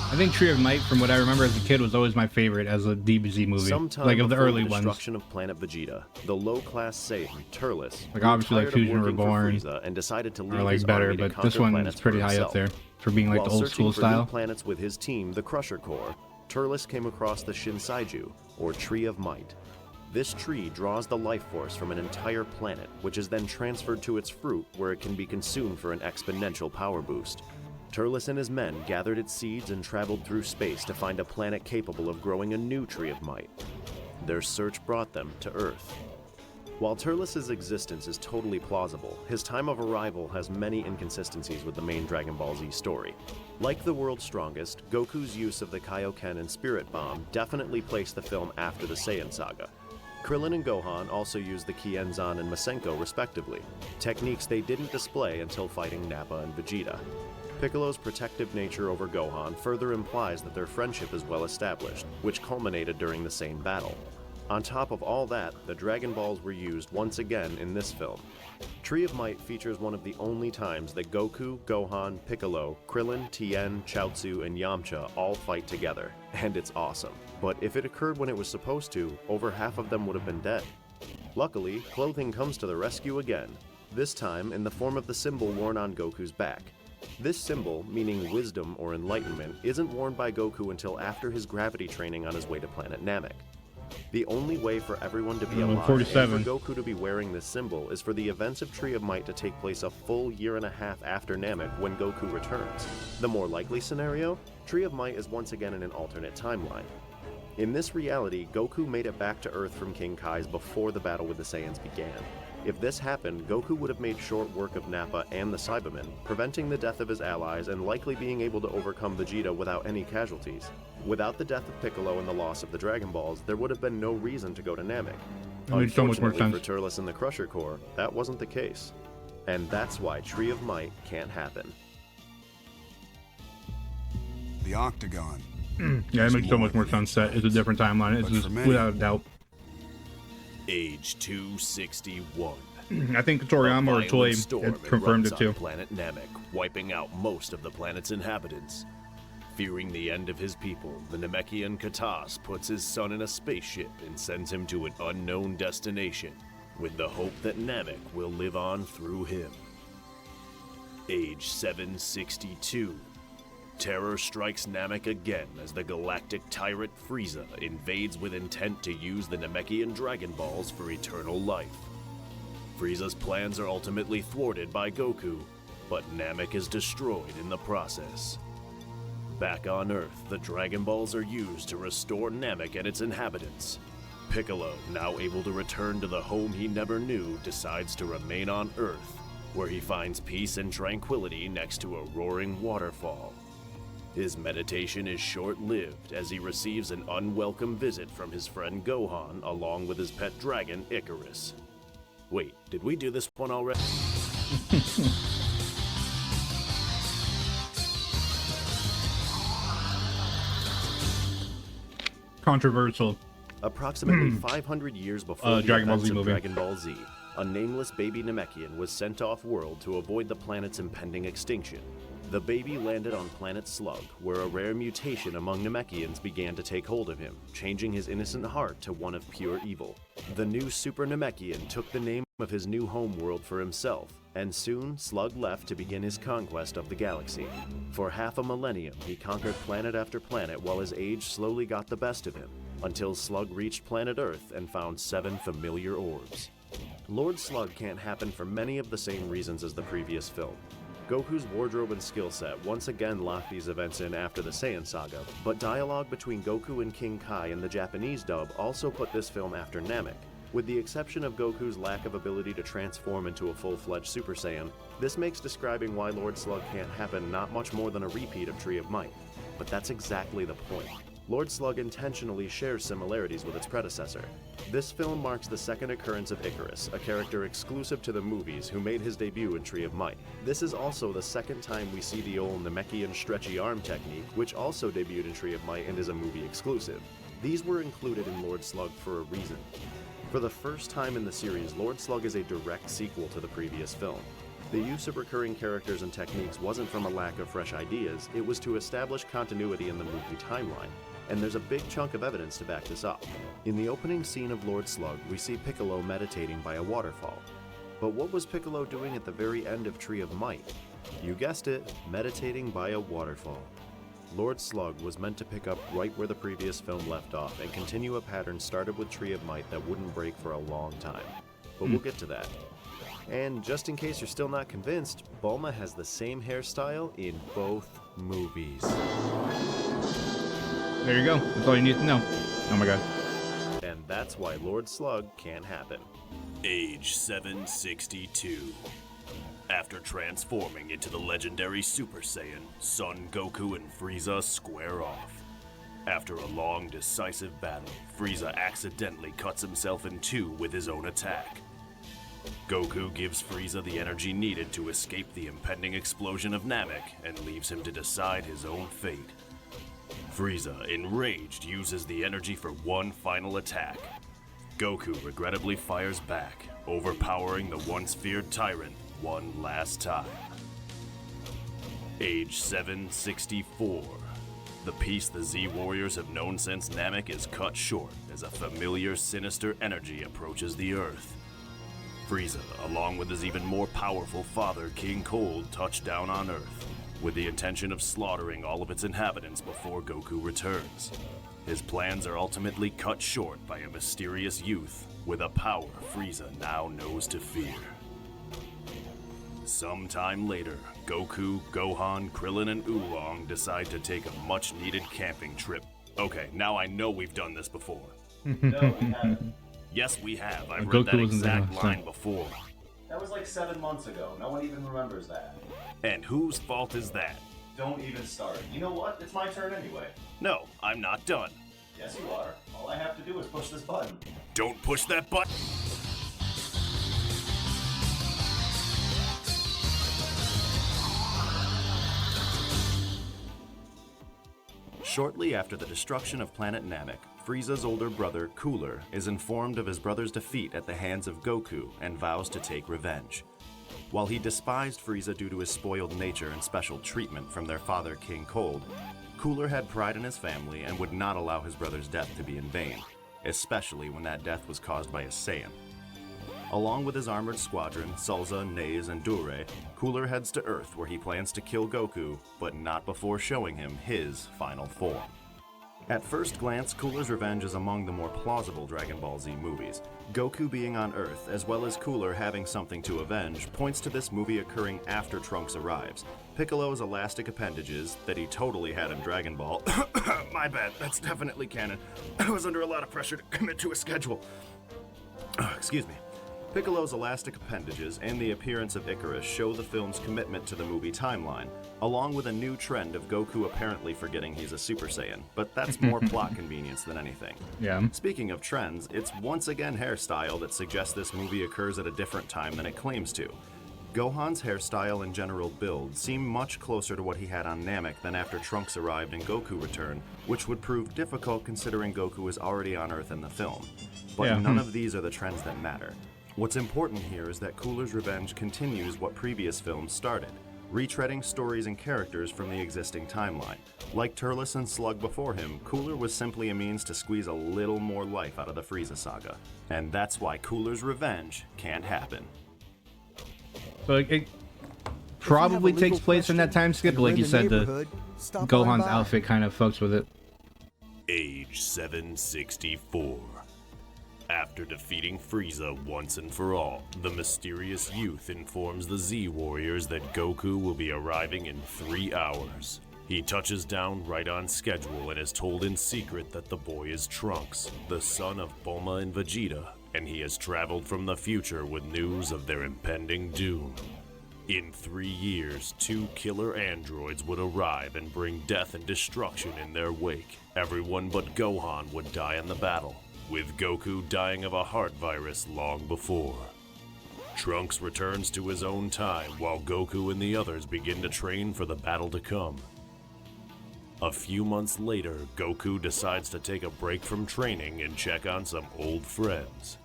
I think Tree of Might, from what I remember as a kid, was always my favorite as a DBZ movie. Sometime like of the before early the ones. destruction of planet Vegeta, the low-class Saiyan, Turles, Like obviously like Fusion Reborn and decided to leave are like his better, army to but this conquer one planets is pretty for high up himself. there for being like While the old searching school for style. new planets with his team, the Crusher Corps, Turles came across the Shinsaiju, or Tree of Might. This tree draws the life force from an entire planet, which is then transferred to its fruit, where it can be consumed for an exponential power boost. Turles and his men gathered its seeds and traveled through space to find a planet capable of growing a new Tree of Might. Their search brought them to Earth. While Turles' existence is totally plausible, his time of arrival has many inconsistencies with the main Dragon Ball Z story. Like the world's strongest, Goku's use of the Kaioken and Spirit Bomb definitely placed the film after the Saiyan saga. Krillin and Gohan also used the Kienzan and Masenko respectively, techniques they didn't display until fighting Nappa and Vegeta. Piccolo's protective nature over Gohan further implies that their friendship is well established, which culminated during the same battle. On top of all that, the Dragon Balls were used once again in this film. Tree of Might features one of the only times that Goku, Gohan, Piccolo, Krillin, Tien, Chaozu, and Yamcha all fight together, and it's awesome. But if it occurred when it was supposed to, over half of them would have been dead. Luckily, clothing comes to the rescue again, this time in the form of the symbol worn on Goku's back. This symbol, meaning wisdom or enlightenment, isn't worn by Goku until after his gravity training on his way to planet Namek. The only way for everyone to be alive 47. and for Goku to be wearing this symbol is for the events of Tree of Might to take place a full year and a half after Namek when Goku returns. The more likely scenario, Tree of Might is once again in an alternate timeline. In this reality, Goku made it back to Earth from King Kai's before the battle with the Saiyans began. If this happened, Goku would have made short work of Nappa and the Cybermen, preventing the death of his allies and likely being able to overcome Vegeta without any casualties. Without the death of Piccolo and the loss of the Dragon Balls, there would have been no reason to go to Namek. That makes so much more Unfortunately sense. for Turles and the Crusher Corps, that wasn't the case. And that's why Tree of Might can't happen. The Octagon. Yeah, it makes so much more sense that it's a different timeline. It's But just for many- without a doubt. Age 261. I think Toriyama or Toei had confirmed it too. Planet Namek, wiping out most of the planet's inhabitants. Fearing the end of his people, the Namekian Katas puts his son in a spaceship and sends him to an unknown destination, with the hope that Namek will live on through him. Age 762. Terror strikes Namek again as the galactic tyrant Frieza invades with intent to use the Namekian Dragon Balls for eternal life. Frieza's plans are ultimately thwarted by Goku, but Namek is destroyed in the process. Back on Earth, the Dragon Balls are used to restore Namek and its inhabitants. Piccolo, now able to return to the home he never knew, decides to remain on Earth, where he finds peace and tranquility next to a roaring waterfall. His meditation is short-lived as he receives an unwelcome visit from his friend Gohan along with his pet dragon Icarus. Wait, did we do this one already? Controversial. Approximately 500 years before the Dragon Ball events Z of movie. Dragon Ball Z, a nameless baby Namekian was sent off-world to avoid the planet's impending extinction. The baby landed on planet Slug, where a rare mutation among Namekians began to take hold of him, changing his innocent heart to one of pure evil. The new Super Namekian took the name of his new homeworld for himself, and soon Slug left to begin his conquest of the galaxy. For half a millennium, he conquered planet after planet while his age slowly got the best of him, until Slug reached planet Earth and found 7 familiar orbs. Lord Slug can't happen for many of the same reasons as the previous film. Goku's wardrobe and skill set once again locked these events in after the Saiyan saga, but dialogue between Goku and King Kai in the Japanese dub also put this film after Namek. With the exception of Goku's lack of ability to transform into a full-fledged Super Saiyan, this makes describing why Lord Slug can't happen not much more than a repeat of Tree of Might. But that's exactly the point. Lord Slug intentionally shares similarities with its predecessor. This film marks the second occurrence of Icarus, a character exclusive to the movies who made his debut in Tree of Might. This is also the second time we see the old Namekian stretchy arm technique, which also debuted in Tree of Might and is a movie exclusive. These were included in Lord Slug for a reason. For the first time in the series, Lord Slug is a direct sequel to the previous film. The use of recurring characters and techniques wasn't from a lack of fresh ideas, it was to establish continuity in the movie timeline. And there's a big chunk of evidence to back this up. In the opening scene of Lord Slug, we see Piccolo meditating by a waterfall. But what was Piccolo doing at the very end of Tree of Might? You guessed it, meditating by a waterfall. Lord Slug was meant to pick up right where the previous film left off and continue a pattern started with Tree of Might that wouldn't break for a long time. But we'll get to that. And just in case you're still not convinced, Bulma has the same hairstyle in both movies. There you go. That's all you need to know. Oh my god. And that's why Lord Slug can't happen. Age 762. After transforming into the legendary Super Saiyan, Son Goku and Frieza square off. After a long, decisive battle, Frieza accidentally cuts himself in two with his own attack. Goku gives Frieza the energy needed to escape the impending explosion of Namek and leaves him to decide his own fate. Frieza, enraged, uses the energy for one final attack. Goku regrettably fires back, overpowering the once feared tyrant one last time. Age 764. The peace the Z-Warriors have known since Namek is cut short as a familiar sinister energy approaches the Earth. Frieza, along with his even more powerful father King Cold, touch down on Earth, with the intention of slaughtering all of its inhabitants before Goku returns. His plans are ultimately cut short by a mysterious youth with a power Frieza now knows to fear. Sometime later, Goku, Gohan, Krillin, and Oolong decide to take a much-needed camping trip. Okay, now I know we've done this before. No, we haven't. Yes, we have. I've Goku read that wasn't there exact last line time. before. That was like 7 months ago. No one even remembers that. And whose fault is that? Don't even start. You know what? It's my turn anyway. No, I'm not done. Yes, you are. All I have to do is push this button. Don't push that button! Shortly after the destruction of planet Namek, Frieza's older brother, Cooler, is informed of his brother's defeat at the hands of Goku and vows to take revenge. While he despised Frieza due to his spoiled nature and special treatment from their father, King Cold, Cooler had pride in his family and would not allow his brother's death to be in vain, especially when that death was caused by a Saiyan. Along with his armored squadron, Salza, Naze, and Dure, Cooler heads to Earth where he plans to kill Goku, but not before showing him his final form. At first glance, Cooler's revenge is among the more plausible Dragon Ball Z movies. Goku being on Earth, as well as Cooler having something to avenge, points to this movie occurring after Trunks arrives. Piccolo's elastic appendages, that he totally had in Dragon Ball— my bad, that's definitely canon. I was under a lot of pressure to commit to a schedule. Excuse me. Piccolo's elastic appendages and the appearance of Icarus show the film's commitment to the movie timeline, along with a new trend of Goku apparently forgetting he's a Super Saiyan, but that's more plot convenience than anything. Yeah. Speaking of trends, it's once again hairstyle that suggests this movie occurs at a different time than it claims to. Gohan's hairstyle and general build seem much closer to what he had on Namek than after Trunks arrived and Goku returned, which would prove difficult considering Goku was already on Earth in the film. But Yeah. none of these are the trends that matter. What's important here is that Cooler's revenge continues what previous films started, retreading stories and characters from the existing timeline. Like Turles and Slug before him, Cooler was simply a means to squeeze a little more life out of the Frieza saga. And that's why Cooler's revenge can't happen. So it probably takes place in that time skip, but like you said, the Gohan's outfit kind of fucks with it. Age 764. After defeating Frieza once and for all, the mysterious youth informs the Z-Warriors that Goku will be arriving in 3 hours. He touches down right on schedule and is told in secret that the boy is Trunks, the son of Bulma and Vegeta, and he has traveled from the future with news of their impending doom. In 3 years, 2 killer androids would arrive and bring death and destruction in their wake. Everyone but Gohan would die in the battle, with Goku dying of a heart virus long before. Trunks returns to his own time while Goku and the others begin to train for the battle to come. A few months later, Goku decides to take a break from training and check on some old friends.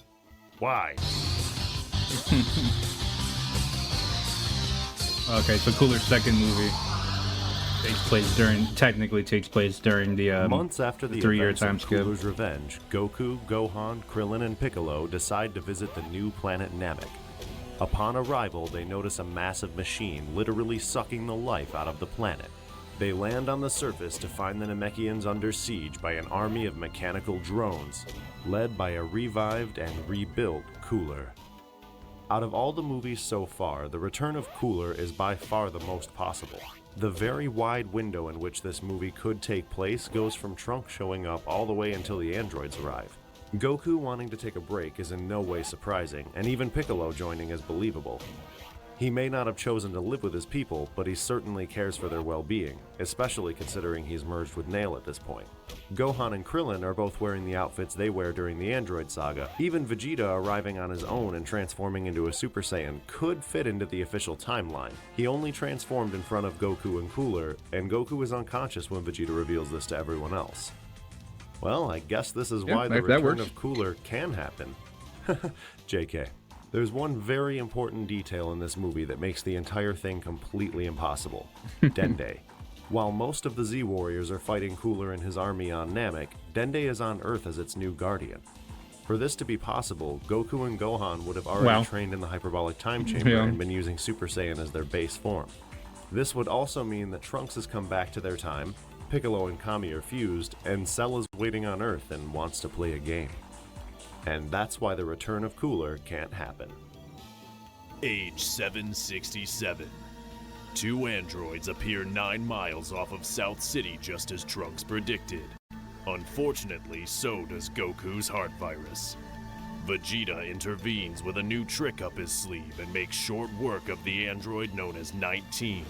Why? Okay, so Cooler's second movie technically takes place during the months after the 3-year events time of skip. Cooler's revenge, Goku, Gohan, Krillin, and Piccolo decide to visit the new planet Namek. Upon arrival, they notice a massive machine literally sucking the life out of the planet. They land on the surface to find the Namekians under siege by an army of mechanical drones, led by a revived and rebuilt Cooler. Out of all the movies so far, the return of Cooler is by far the most possible. The very wide window in which this movie could take place goes from Trunks showing up all the way until the androids arrive. Goku wanting to take a break is in no way surprising, and even Piccolo joining is believable. He may not have chosen to live with his people, but he certainly cares for their well-being, especially considering he's merged with Nail at this point. Gohan and Krillin are both wearing the outfits they wear during the Android saga. Even Vegeta arriving on his own and transforming into a Super Saiyan could fit into the official timeline. He only transformed in front of Goku and Cooler, and Goku is unconscious when Vegeta reveals this to everyone else. Well, I guess this is why the return of Cooler can happen. JK. There's one very important detail in this movie that makes the entire thing completely impossible. Dende. While most of the Z-Warriors are fighting Cooler and his army on Namek, Dende is on Earth as its new guardian. For this to be possible, Goku and Gohan would have already trained in the hyperbolic time chamber and been using Super Saiyan as their base form. This would also mean that Trunks has come back to their time, Piccolo and Kami are fused, and Cell is waiting on Earth and wants to play a game. And that's why the return of Cooler can't happen. Age 767. 2 androids appear 9 miles off of South City just as Trunks predicted. Unfortunately, so does Goku's heart virus. Vegeta intervenes with a new trick up his sleeve and makes short work of the android known as 19.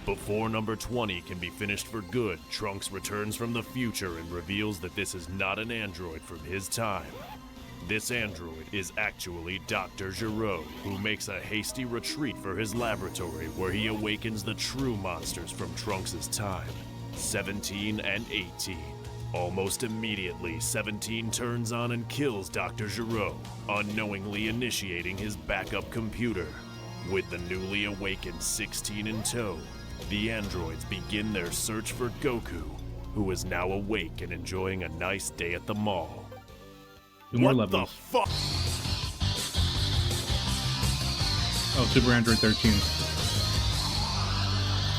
Before number 20 can be finished for good, Trunks returns from the future and reveals that this is not an android from his time. This android is actually Dr. Gero, who makes a hasty retreat for his laboratory where he awakens the true monsters from Trunks' time, 17 and 18. Almost immediately, 17 turns on and kills Dr. Gero, unknowingly initiating his backup computer. With the newly awakened 16 in tow, the androids begin their search for Goku, who is now awake and enjoying a nice day at the mall. More What levels. the fuck? Oh, Super Android 13.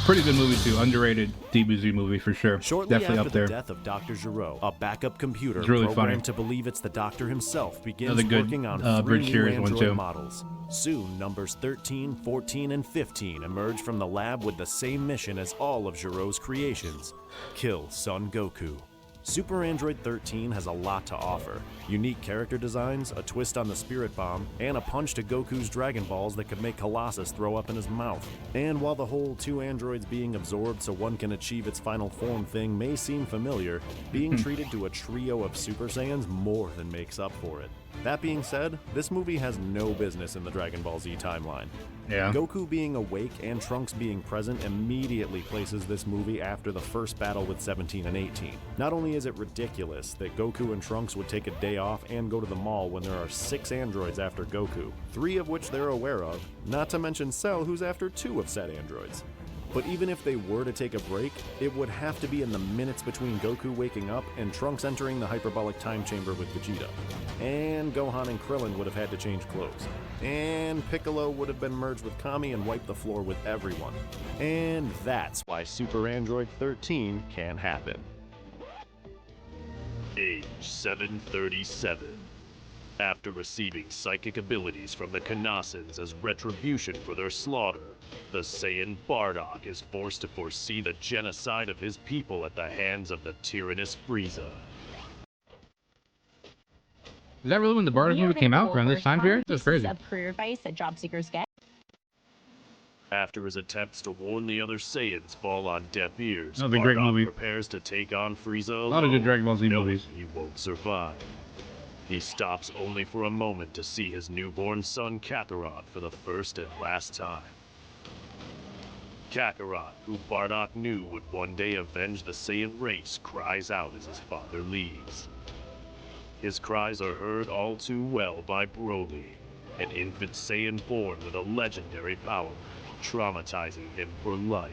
Pretty good movie too. Underrated DBZ movie for sure. Shortly Definitely after up there. the death of Dr. Gero, a backup computer It's really programmed funny. to believe it's the Doctor himself begins Another good, working on 3 Bridge new series one, android too. models. Soon, numbers 13, 14, and 15 emerge from the lab with the same mission as all of Gero's creations: kill Son Goku. Super Android 13 has a lot to offer. Unique character designs, a twist on the Spirit Bomb, and a punch to Goku's Dragon Balls that could make Colossus throw up in his mouth. And while the whole 2 androids being absorbed so one can achieve its final form thing may seem familiar, being treated to a trio of Super Saiyans more than makes up for it. That being said, this movie has no business in the Dragon Ball Z timeline. Yeah. Goku being awake and Trunks being present immediately places this movie after the first battle with 17 and 18. Not only is it ridiculous that Goku and Trunks would take a day off and go to the mall when there are 6 androids after Goku, 3 of which they're aware of, not to mention Cell, who's after 2 of said androids. But even if they were to take a break, it would have to be in the minutes between Goku waking up and Trunks entering the hyperbolic time chamber with Vegeta. And Gohan and Krillin would have had to change clothes. And Piccolo would have been merged with Kami and wiped the floor with everyone. And that's why Super Android 13 can happen. Age 737. After receiving psychic abilities from the Kanassans as retribution for their slaughter, the Saiyan Bardock is forced to foresee the genocide of his people at the hands of the tyrannous Frieza. Is that really when the Bardock movie came out? Around this time period? That's crazy. Of career advice that job seekers get. After his attempts to warn the other Saiyans fall on deaf ears, Another great Bardock movie. prepares to take on Frieza alone. A lot of good Dragon Ball Z knowing movies. he won't survive. He stops only for a moment to see his newborn son Kakarot for the first and last time. Kakarot, who Bardock knew would one day avenge the Saiyan race, cries out as his father leaves. His cries are heard all too well by Broly, an infant Saiyan born with a legendary power, traumatizing him for life.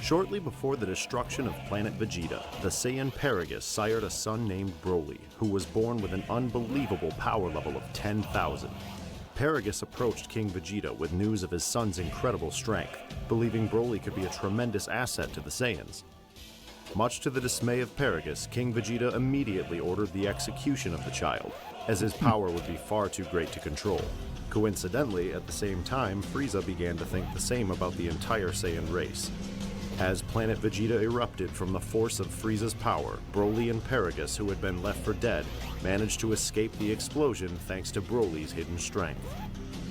Shortly before the destruction of planet Vegeta, the Saiyan Paragus sired a son named Broly, who was born with an unbelievable power level of 10,000. Paragus approached King Vegeta with news of his son's incredible strength, believing Broly could be a tremendous asset to the Saiyans. Much to the dismay of Paragus, King Vegeta immediately ordered the execution of the child, as his power would be far too great to control. Coincidentally, at the same time, Frieza began to think the same about the entire Saiyan race. As planet Vegeta erupted from the force of Frieza's power, Broly and Paragus, who had been left for dead, managed to escape the explosion thanks to Broly's hidden strength.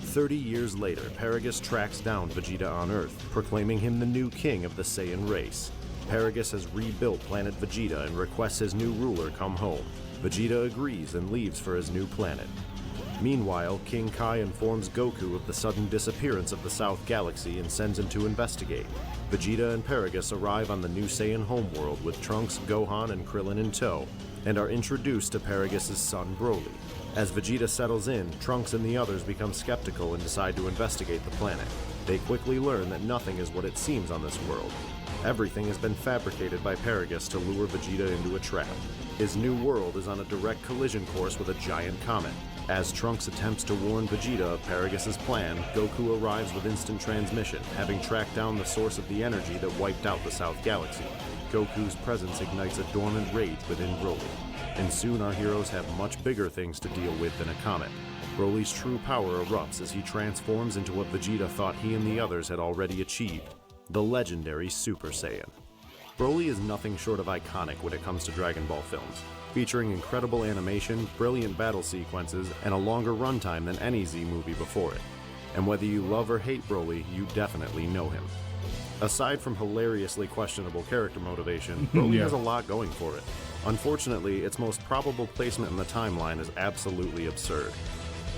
30 years later, Paragus tracks down Vegeta on Earth, proclaiming him the new king of the Saiyan race. Paragus has rebuilt planet Vegeta and requests his new ruler come home. Vegeta agrees and leaves for his new planet. Meanwhile, King Kai informs Goku of the sudden disappearance of the South Galaxy and sends him to investigate. Vegeta and Paragus arrive on the new Saiyan homeworld with Trunks, Gohan, and Krillin in tow, and are introduced to Paragus' son Broly. As Vegeta settles in, Trunks and the others become skeptical and decide to investigate the planet. They quickly learn that nothing is what it seems on this world. Everything has been fabricated by Paragus to lure Vegeta into a trap. His new world is on a direct collision course with a giant comet. As Trunks attempts to warn Vegeta of Paragus' plan, Goku arrives with instant transmission, having tracked down the source of the energy that wiped out the South Galaxy. Goku's presence ignites a dormant rage within Broly, and soon our heroes have much bigger things to deal with than a comet. Broly's true power erupts as he transforms into what Vegeta thought he and the others had already achieved, the legendary Super Saiyan. Broly is nothing short of iconic when it comes to Dragon Ball films, featuring incredible animation, brilliant battle sequences, and a longer runtime than any Z movie before it. And whether you love or hate Broly, you definitely know him. Aside from hilariously questionable character motivation, Broly has a lot going for it. Unfortunately, its most probable placement in the timeline is absolutely absurd.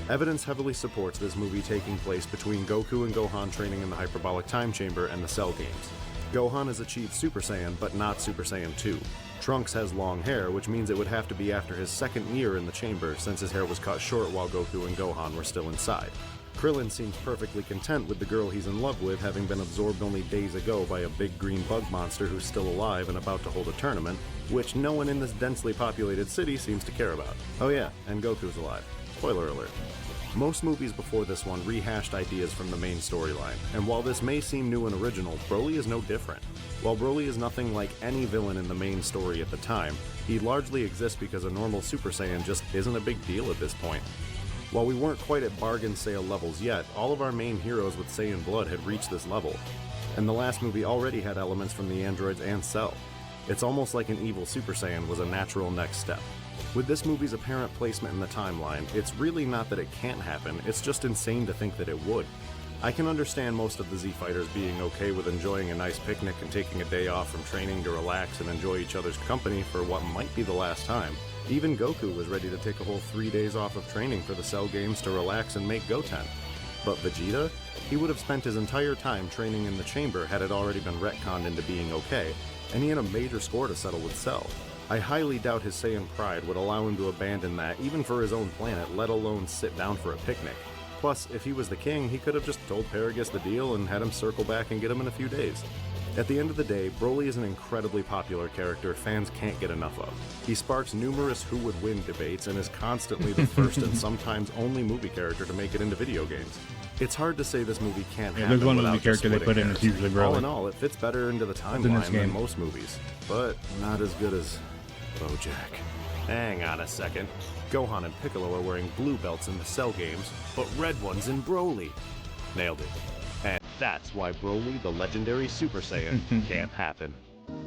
Evidence heavily supports this movie taking place between Goku and Gohan training in the hyperbolic time chamber and the Cell games. Gohan has achieved Super Saiyan, but not Super Saiyan 2. Trunks has long hair, which means it would have to be after his second year in the chamber, since his hair was cut short while Goku and Gohan were still inside. Krillin seems perfectly content with the girl he's in love with, having been absorbed only days ago by a big green bug monster who's still alive and about to hold a tournament, which no one in this densely populated city seems to care about. Oh yeah, and Goku's alive. Spoiler alert. Most movies before this one rehashed ideas from the main storyline, and while this may seem new and original, Broly is no different. While Broly is nothing like any villain in the main story at the time, he largely exists because a normal Super Saiyan just isn't a big deal at this point. While we weren't quite at bargain sale levels yet, all of our main heroes with Saiyan blood had reached this level, and the last movie already had elements from the androids and Cell. It's almost like an evil Super Saiyan was a natural next step. With this movie's apparent placement in the timeline, it's really not that it can't happen, it's just insane to think that it would. I can understand most of the Z Fighters being okay with enjoying a nice picnic and taking a day off from training to relax and enjoy each other's company for what might be the last time. Even Goku was ready to take a whole 3 days off of training for the Cell games to relax and make Goten. But Vegeta? He would have spent his entire time training in the chamber had it already been retconned into being okay, and he had a major score to settle with Cell. I highly doubt his Saiyan pride would allow him to abandon that even for his own planet, let alone sit down for a picnic. Plus, if he was the king, he could have just told Paragus the deal and had him circle back and get him in a few days. At the end of the day, Broly is an incredibly popular character fans can't get enough of. He sparks numerous who would win debates and is constantly the first and sometimes only movie character to make it into video games. It's hard to say this movie can't happen there's one without movie character they put in that's usually Broly. All in all, it fits better into the timeline than most movies, but not as good as BoJack. Hang on a second. Gohan and Piccolo are wearing blue belts in the Cell games, but red ones in Broly. Nailed it. And that's why Broly, the legendary Super Saiyan, can't happen.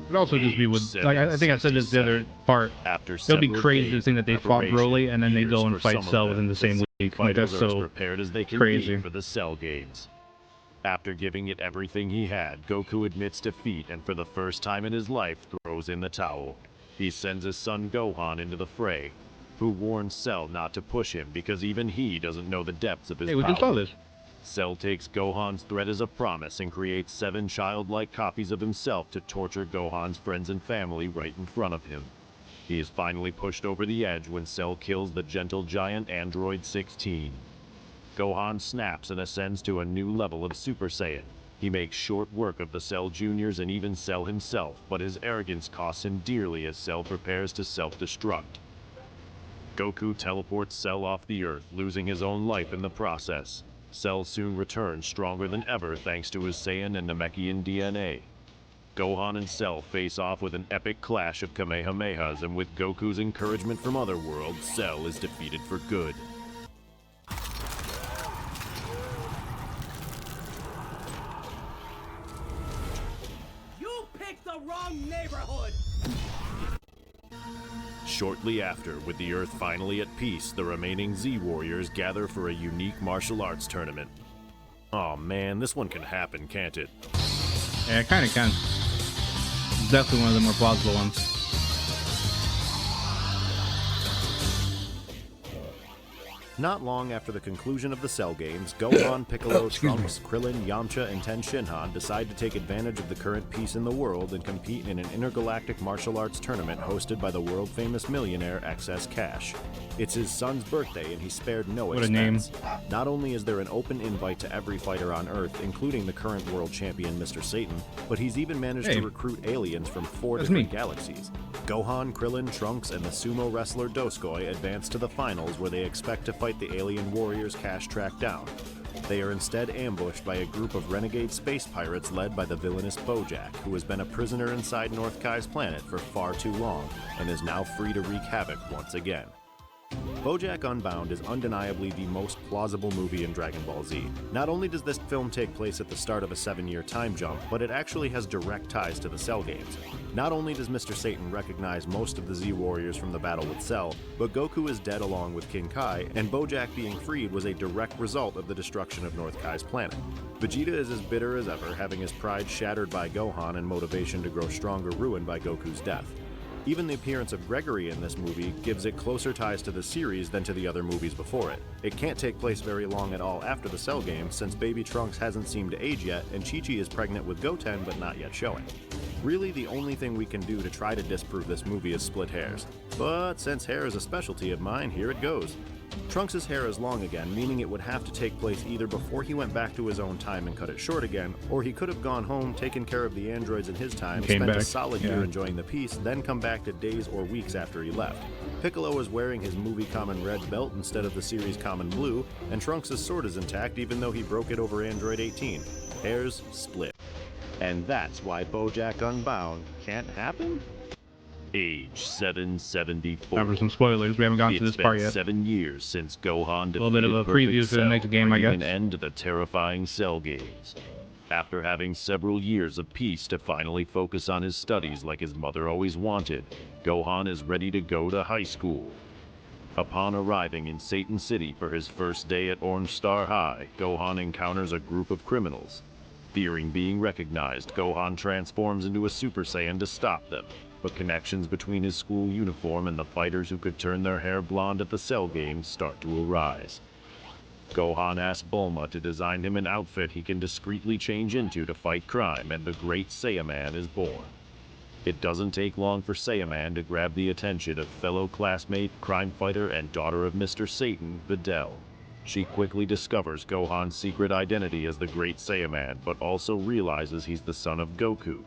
It'd also just be with, like, I think I said this the other part. It'll be crazy to think that they fought Broly and then they go and fight Cell within the same week. Like, that's Fighters are as so prepared as they can crazy. be for the Cell games. After giving it everything he had, Goku admits defeat and for the first time in his life throws in the towel. He sends his son Gohan into the fray, who warns Cell not to push him because even he doesn't know the depths of his Hey, we power. just saw this. Cell takes Gohan's threat as a promise and creates 7 childlike copies of himself to torture Gohan's friends and family right in front of him. He is finally pushed over the edge when Cell kills the gentle giant Android 16. Gohan snaps and ascends to a new level of Super Saiyan. He makes short work of the Cell Juniors and even Cell himself, but his arrogance costs him dearly as Cell prepares to self-destruct. Goku teleports Cell off the Earth, losing his own life in the process. Cell soon returns stronger than ever thanks to his Saiyan and Namekian DNA. Gohan and Cell face off with an epic clash of Kamehamehas, and with Goku's encouragement from Otherworld, Cell is defeated for good. You picked the wrong neighborhood! Shortly after, with the Earth finally at peace, the remaining Z-Warriors gather for a unique martial arts tournament. Aw man, this one can happen, can't it? Yeah, it kind of can. It's definitely one of the more plausible ones. Not long after the conclusion of the Cell games, Gohan, Piccolo, Trunks, Krillin, Yamcha, and Ten Shinhan decide to take advantage of the current peace in the world and compete in an intergalactic martial arts tournament hosted by the world-famous millionaire XS Cash. It's his son's birthday and he spared no expense. What a name. Not only is there an open invite to every fighter on Earth, including the current world champion Mr. Satan, but he's even managed to recruit aliens from 4 different galaxies. Gohan, Krillin, Trunks, and the sumo wrestler Doskoy advance to the finals where they expect to fight the alien warriors Cash tracked down. They are instead ambushed by a group of renegade space pirates led by the villainous BoJack, who has been a prisoner inside North Kai's planet for far too long and is now free to wreak havoc once again. BoJack Unbound is undeniably the most plausible movie in Dragon Ball Z. Not only does this film take place at the start of a 7-year time jump, but it actually has direct ties to the Cell games. Not only does Mr. Satan recognize most of the Z-Warriors from the battle with Cell, but Goku is dead along with King Kai, and BoJack being freed was a direct result of the destruction of North Kai's planet. Vegeta is as bitter as ever, having his pride shattered by Gohan and motivation to grow stronger ruined by Goku's death. Even the appearance of Gregory in this movie gives it closer ties to the series than to the other movies before it. It can't take place very long at all after the Cell games, since baby Trunks hasn't seemed to age yet, and Chi-Chi is pregnant with Goten but not yet showing. Really, the only thing we can do to try to disprove this movie is split hairs. But since hair is a specialty of mine, here it goes. Trunks' hair is long again, meaning it would have to take place either before he went back to his own time and cut it short again, or he could have gone home, taken care of the androids in his time, spent a solid year enjoying the peace, then come back to days or weeks after he left. Piccolo is wearing his movie common red belt instead of the series common blue, and Trunks' sword is intact even though he broke it over Android 18. Hairs split. And that's why BoJack Unbound can't happen? Age 774. Time for some spoilers. We haven't gotten to this part yet. It's been 7 years since Gohan defeated A little bit of a preview for the next game, I guess. An end to the terrifying Cell games. After having several years of peace to finally focus on his studies like his mother always wanted, Gohan is ready to go to high school. Upon arriving in Satan City for his first day at Orange Star High, Gohan encounters a group of criminals. Fearing being recognized, Gohan transforms into a Super Saiyan to stop them, but connections between his school uniform and the fighters who could turn their hair blonde at the Cell games start to arise. Gohan asks Bulma to design him an outfit he can discreetly change into to fight crime, and the Great Saiyaman is born. It doesn't take long for Saiyaman to grab the attention of fellow classmate, crime fighter, and daughter of Mr. Satan, Videl. She quickly discovers Gohan's secret identity as the Great Saiyaman, but also realizes he's the son of Goku,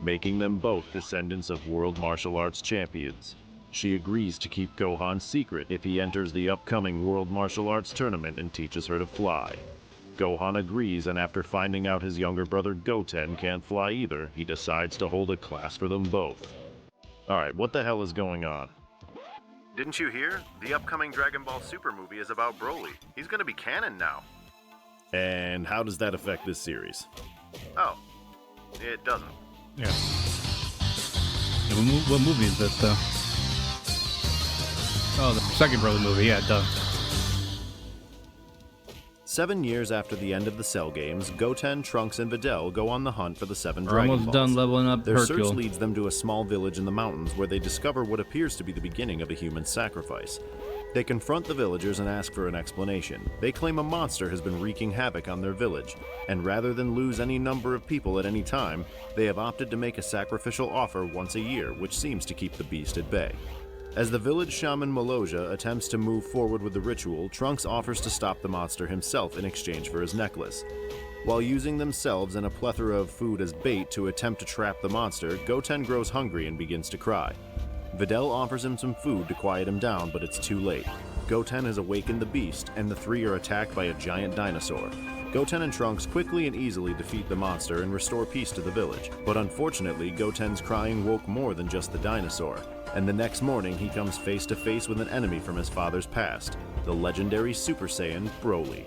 making them both descendants of world martial arts champions. She agrees to keep Gohan's secret if he enters the upcoming world martial arts tournament and teaches her to fly. Gohan agrees, and after finding out his younger brother Goten can't fly either, he decides to hold a class for them both. Alright, what the hell is going on? Didn't you hear? The upcoming Dragon Ball Super movie is about Broly. He's gonna be canon now. And how does that affect this series? Oh, it doesn't. Yeah. What movie is this, though? Oh, the second Broly movie. Yeah, duh. 7 years after the end of the Cell games, Goten, Trunks, and Videl go on the hunt for the 7 We're Dragon almost Balls. done leveling up Their Hercule. search leads them to a small village in the mountains where they discover what appears to be the beginning of a human sacrifice. They confront the villagers and ask for an explanation. They claim a monster has been wreaking havoc on their village, and rather than lose any number of people at any time, they have opted to make a sacrificial offer once a year, which seems to keep the beast at bay. As the village shaman Maloja attempts to move forward with the ritual, Trunks offers to stop the monster himself in exchange for his necklace. While using themselves and a plethora of food as bait to attempt to trap the monster, Goten grows hungry and begins to cry. Videl offers him some food to quiet him down, but it's too late. Goten has awakened the beast, and the three are attacked by a giant dinosaur. Goten and Trunks quickly and easily defeat the monster and restore peace to the village, but unfortunately Goten's crying woke more than just the dinosaur, and the next morning he comes face to face with an enemy from his father's past, the legendary Super Saiyan Broly.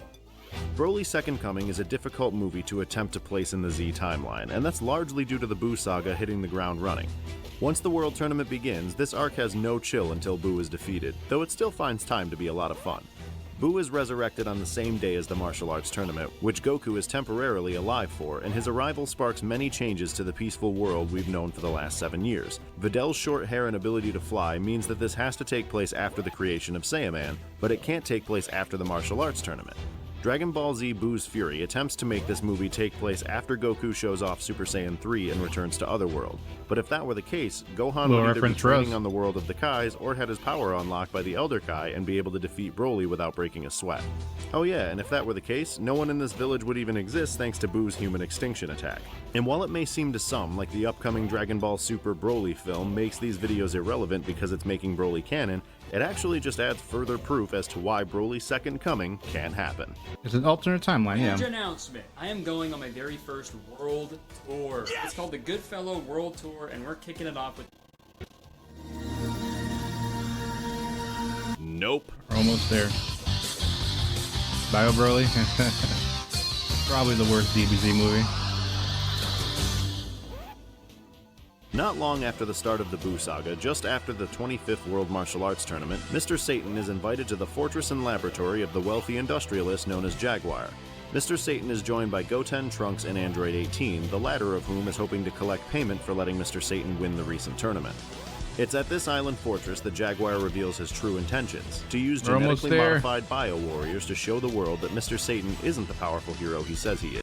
Broly's Second Coming is a difficult movie to attempt to place in the Z timeline, and that's largely due to the Buu saga hitting the ground running. Once the World Tournament begins, this arc has no chill until Buu is defeated, though it still finds time to be a lot of fun. Buu is resurrected on the same day as the martial arts tournament, which Goku is temporarily alive for, and his arrival sparks many changes to the peaceful world we've known for the last 7 years. Videl's short hair and ability to fly means that this has to take place after the creation of Saiyaman, but it can't take place after the martial arts tournament. Dragon Ball Z Buu's Fury attempts to make this movie take place after Goku shows off Super Saiyan 3 and returns to Otherworld. But if that were the case, Gohan would either be training on the world of the Kais or had his power unlocked by the Elder Kai and be able to defeat Broly without breaking a sweat. Oh yeah, and if that were the case, no one in this village would even exist thanks to Buu's human extinction attack. And while it may seem to some like the upcoming Dragon Ball Super Broly film makes these videos irrelevant because it's making Broly canon, it actually just adds further proof as to why Broly's Second Coming can happen. It's an alternate timeline, yeah. Huge announcement. I am going on my very first world tour. Yes! It's called the Goodfellow World Tour, and we're kicking it off with... Nope. We're almost there. Bio Broly? Probably the worst DBZ movie. Not long after the start of the Buu saga, just after the 25th World Martial Arts Tournament, Mr. Satan is invited to the fortress and laboratory of the wealthy industrialist known as Jaguar. Mr. Satan is joined by Goten, Trunks, and Android 18, the latter of whom is hoping to collect payment for letting Mr. Satan win the recent tournament. It's at this island fortress that Jaguar reveals his true intentions, to use genetically modified bio-warriors to show the world that Mr. Satan isn't the powerful hero he says he is.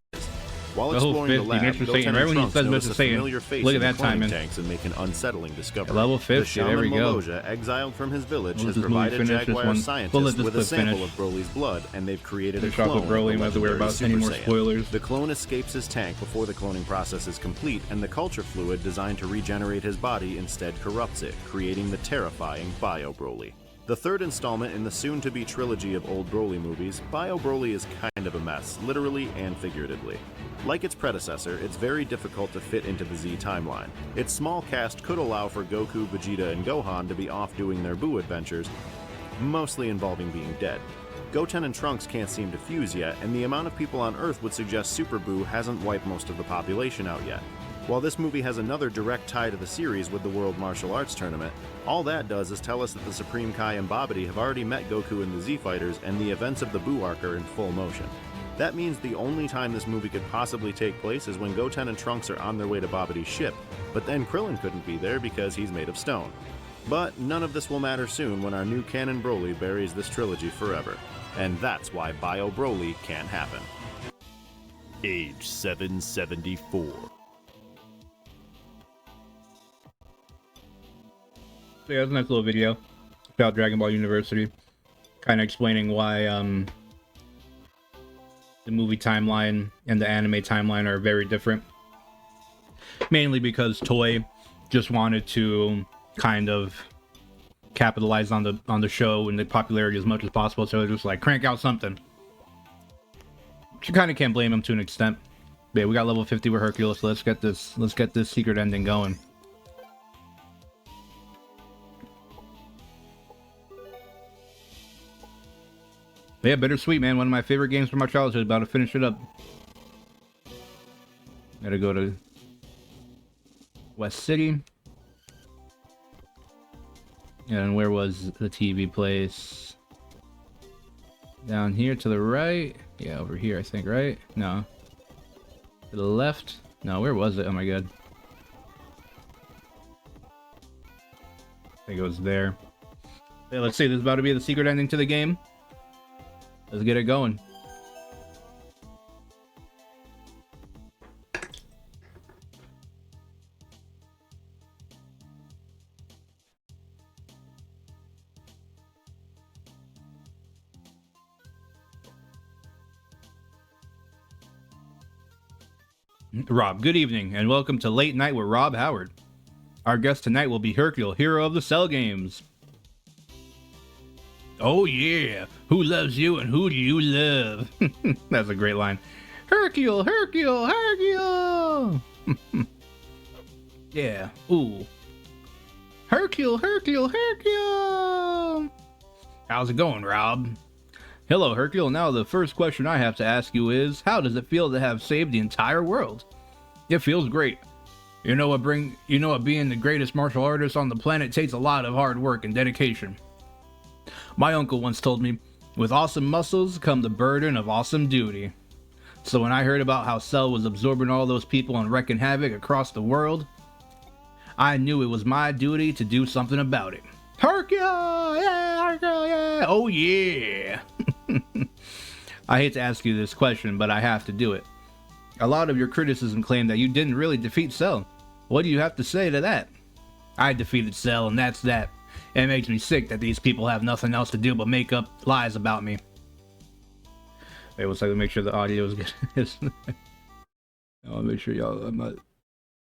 While exploring the lab, Goten and Trunks notice a familiar face in the cloning tanks and make an unsettling discovery. Level 50, the shaman there we go. Maloja, exiled from his village, has provided Jaguar scientists with a sample of Broly's blood, and they've created a clone of the legendary Super Saiyan. The clone escapes his tank before the cloning process is complete, and the culture fluid designed to regenerate his body instead corrupts it, creating the terrifying Bio Broly. The third installment in the soon-to-be trilogy of old Broly movies, Bio Broly is kind of a mess, literally and figuratively. Like its predecessor, it's very difficult to fit into the Z timeline. Its small cast could allow for Goku, Vegeta, and Gohan to be off doing their Buu adventures, mostly involving being dead. Goten and Trunks can't seem to fuse yet, and the amount of people on Earth would suggest Super Buu hasn't wiped most of the population out yet. While this movie has another direct tie to the series with the World Martial Arts Tournament, all that does is tell us that the Supreme Kai and Babidi have already met Goku and the Z-Fighters, and the events of the Buu arc are in full motion. That means the only time this movie could possibly take place is when Goten and Trunks are on their way to Babidi's ship, but then Krillin couldn't be there because he's made of stone. But none of this will matter soon when our new canon Broly buries this trilogy forever. And that's why Bio Broly can't happen. Age 774. So yeah, it's a nice little video about Dragon Ball University, kind of explaining why the movie timeline and the anime timeline are very different. Mainly because Toei just wanted to kind of capitalize on the show and the popularity as much as possible, so they're just like, crank out something. You kind of can't blame them to an extent. But yeah, we got level 50 with Hercule, so let's get this secret ending going. But yeah, Bittersweet, man, one of my favorite games from my childhood. About to finish it up. Gotta go to West City. And where was the TV place? Down here to the right? Yeah, over here, I think, right? No. To the left? No, where was it? Oh my god. I think it was there. Yeah, let's see, this is about to be the secret ending to the game. Let's get it going. Rob, good evening, and welcome to Late Night with Rob Howard. Our guest tonight will be Hercule, hero of the Cell games. Oh yeah, who loves you and who do you love? That's a great line. Hercule, Hercule, Hercule! Yeah, ooh. Hercule, Hercule, Hercule! How's it going, Rob? Hello, Hercule. Now the first question I have to ask you is, how does it feel to have saved the entire world? It feels great. You know what being the greatest martial artist on the planet takes a lot of hard work and dedication. My uncle once told me, with awesome muscles come the burden of awesome duty. So when I heard about how Cell was absorbing all those people and wreaking havoc across the world, I knew it was my duty to do something about it. Hercule! Yeah, Hercule, yeah! Oh yeah! I hate to ask you this question, but I have to do it. A lot of your criticism claim that you didn't really defeat Cell. What do you have to say to that? I defeated Cell, and that's that. It makes me sick that these people have nothing else to do but make up lies about me. Wait, one second, make sure the audio is good. I'll make sure y'all, I'm not...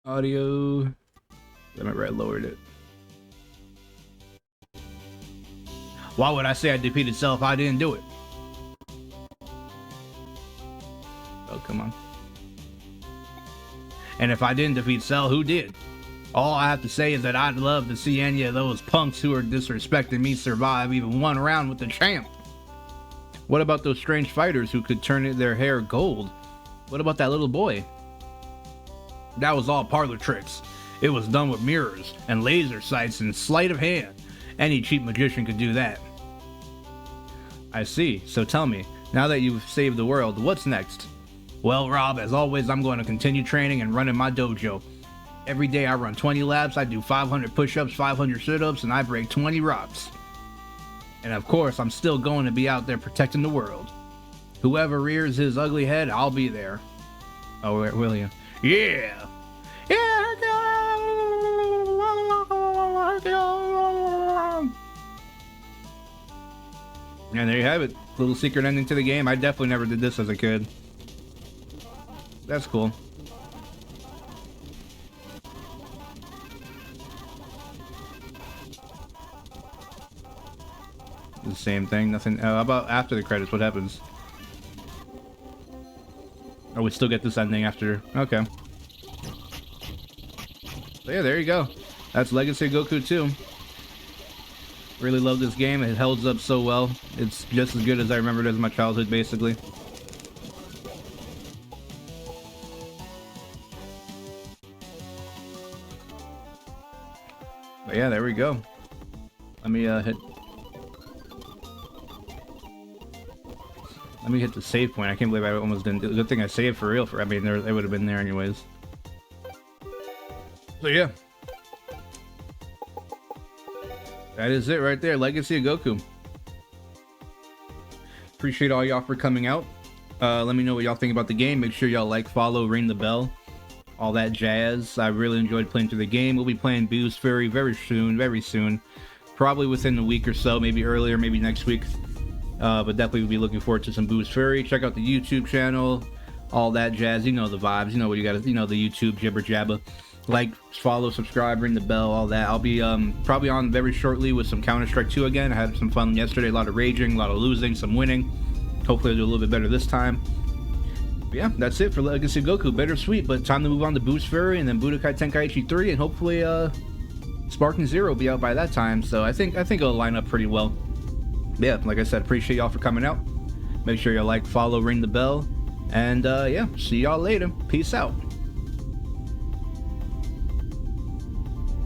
Audio... I remember I lowered it. Why would I say I defeated Cell if I didn't do it? Oh, come on. And if I didn't defeat Cell, who did? All I have to say is that I'd love to see any of those punks who are disrespecting me survive even one round with the champ. What about those strange fighters who could turn their hair gold? What about that little boy? That was all parlor tricks. It was done with mirrors and laser sights and sleight of hand. Any cheap magician could do that. I see. So tell me, now that you've saved the world, what's next? Well, Rob, as always, I'm going to continue training and running my dojo. Every day I run 20 laps, I do 500 push-ups, 500 sit-ups, and I break 20 rocks. And of course, I'm still going to be out there protecting the world. Whoever rears his ugly head, I'll be there. Oh, will you? Yeah! Yeah! And there you have it. Little secret ending to the game. I definitely never did this as a kid. That's cool. The same thing, nothing. How about after the credits? What happens? Oh, we still get this ending after. Okay. So yeah, there you go. That's Legacy of Goku 2. Really love this game. It holds up so well. It's just as good as I remembered as my childhood, basically. But yeah, there we go. Let me hit the save point. I can't believe I almost didn't. Good thing I saved for real. I mean, it would have been there anyways. So yeah, that is it right there. Legacy of Goku. Appreciate all y'all for coming out. Let me know what y'all think about the game. Make sure y'all like, follow, ring the bell. all that jazz. I really enjoyed playing through the game. We'll be playing Boost very, very soon. Probably within a week or so, maybe earlier, maybe next week. But definitely we'll be looking forward to some Boost Fury. Check out the YouTube channel, all that jazz. You know the vibes. You know what you got to, you know, the YouTube jibber jabber. Like, follow, subscribe, ring the bell, all that. I'll be probably on very shortly with some Counter-Strike 2 again. I had some fun yesterday, a lot of raging, a lot of losing, some winning. Hopefully I'll do a little bit better this time. But yeah, that's it for Legacy of Goku. Bittersweet, but time to move on to Boost Fury and then Budokai Tenkaichi 3, and hopefully Sparking Zero will be out by that time. So I think it'll line up pretty well. But yeah, like I said, appreciate y'all for coming out. Make sure you like, follow, ring the bell, and yeah, see y'all later. Peace out.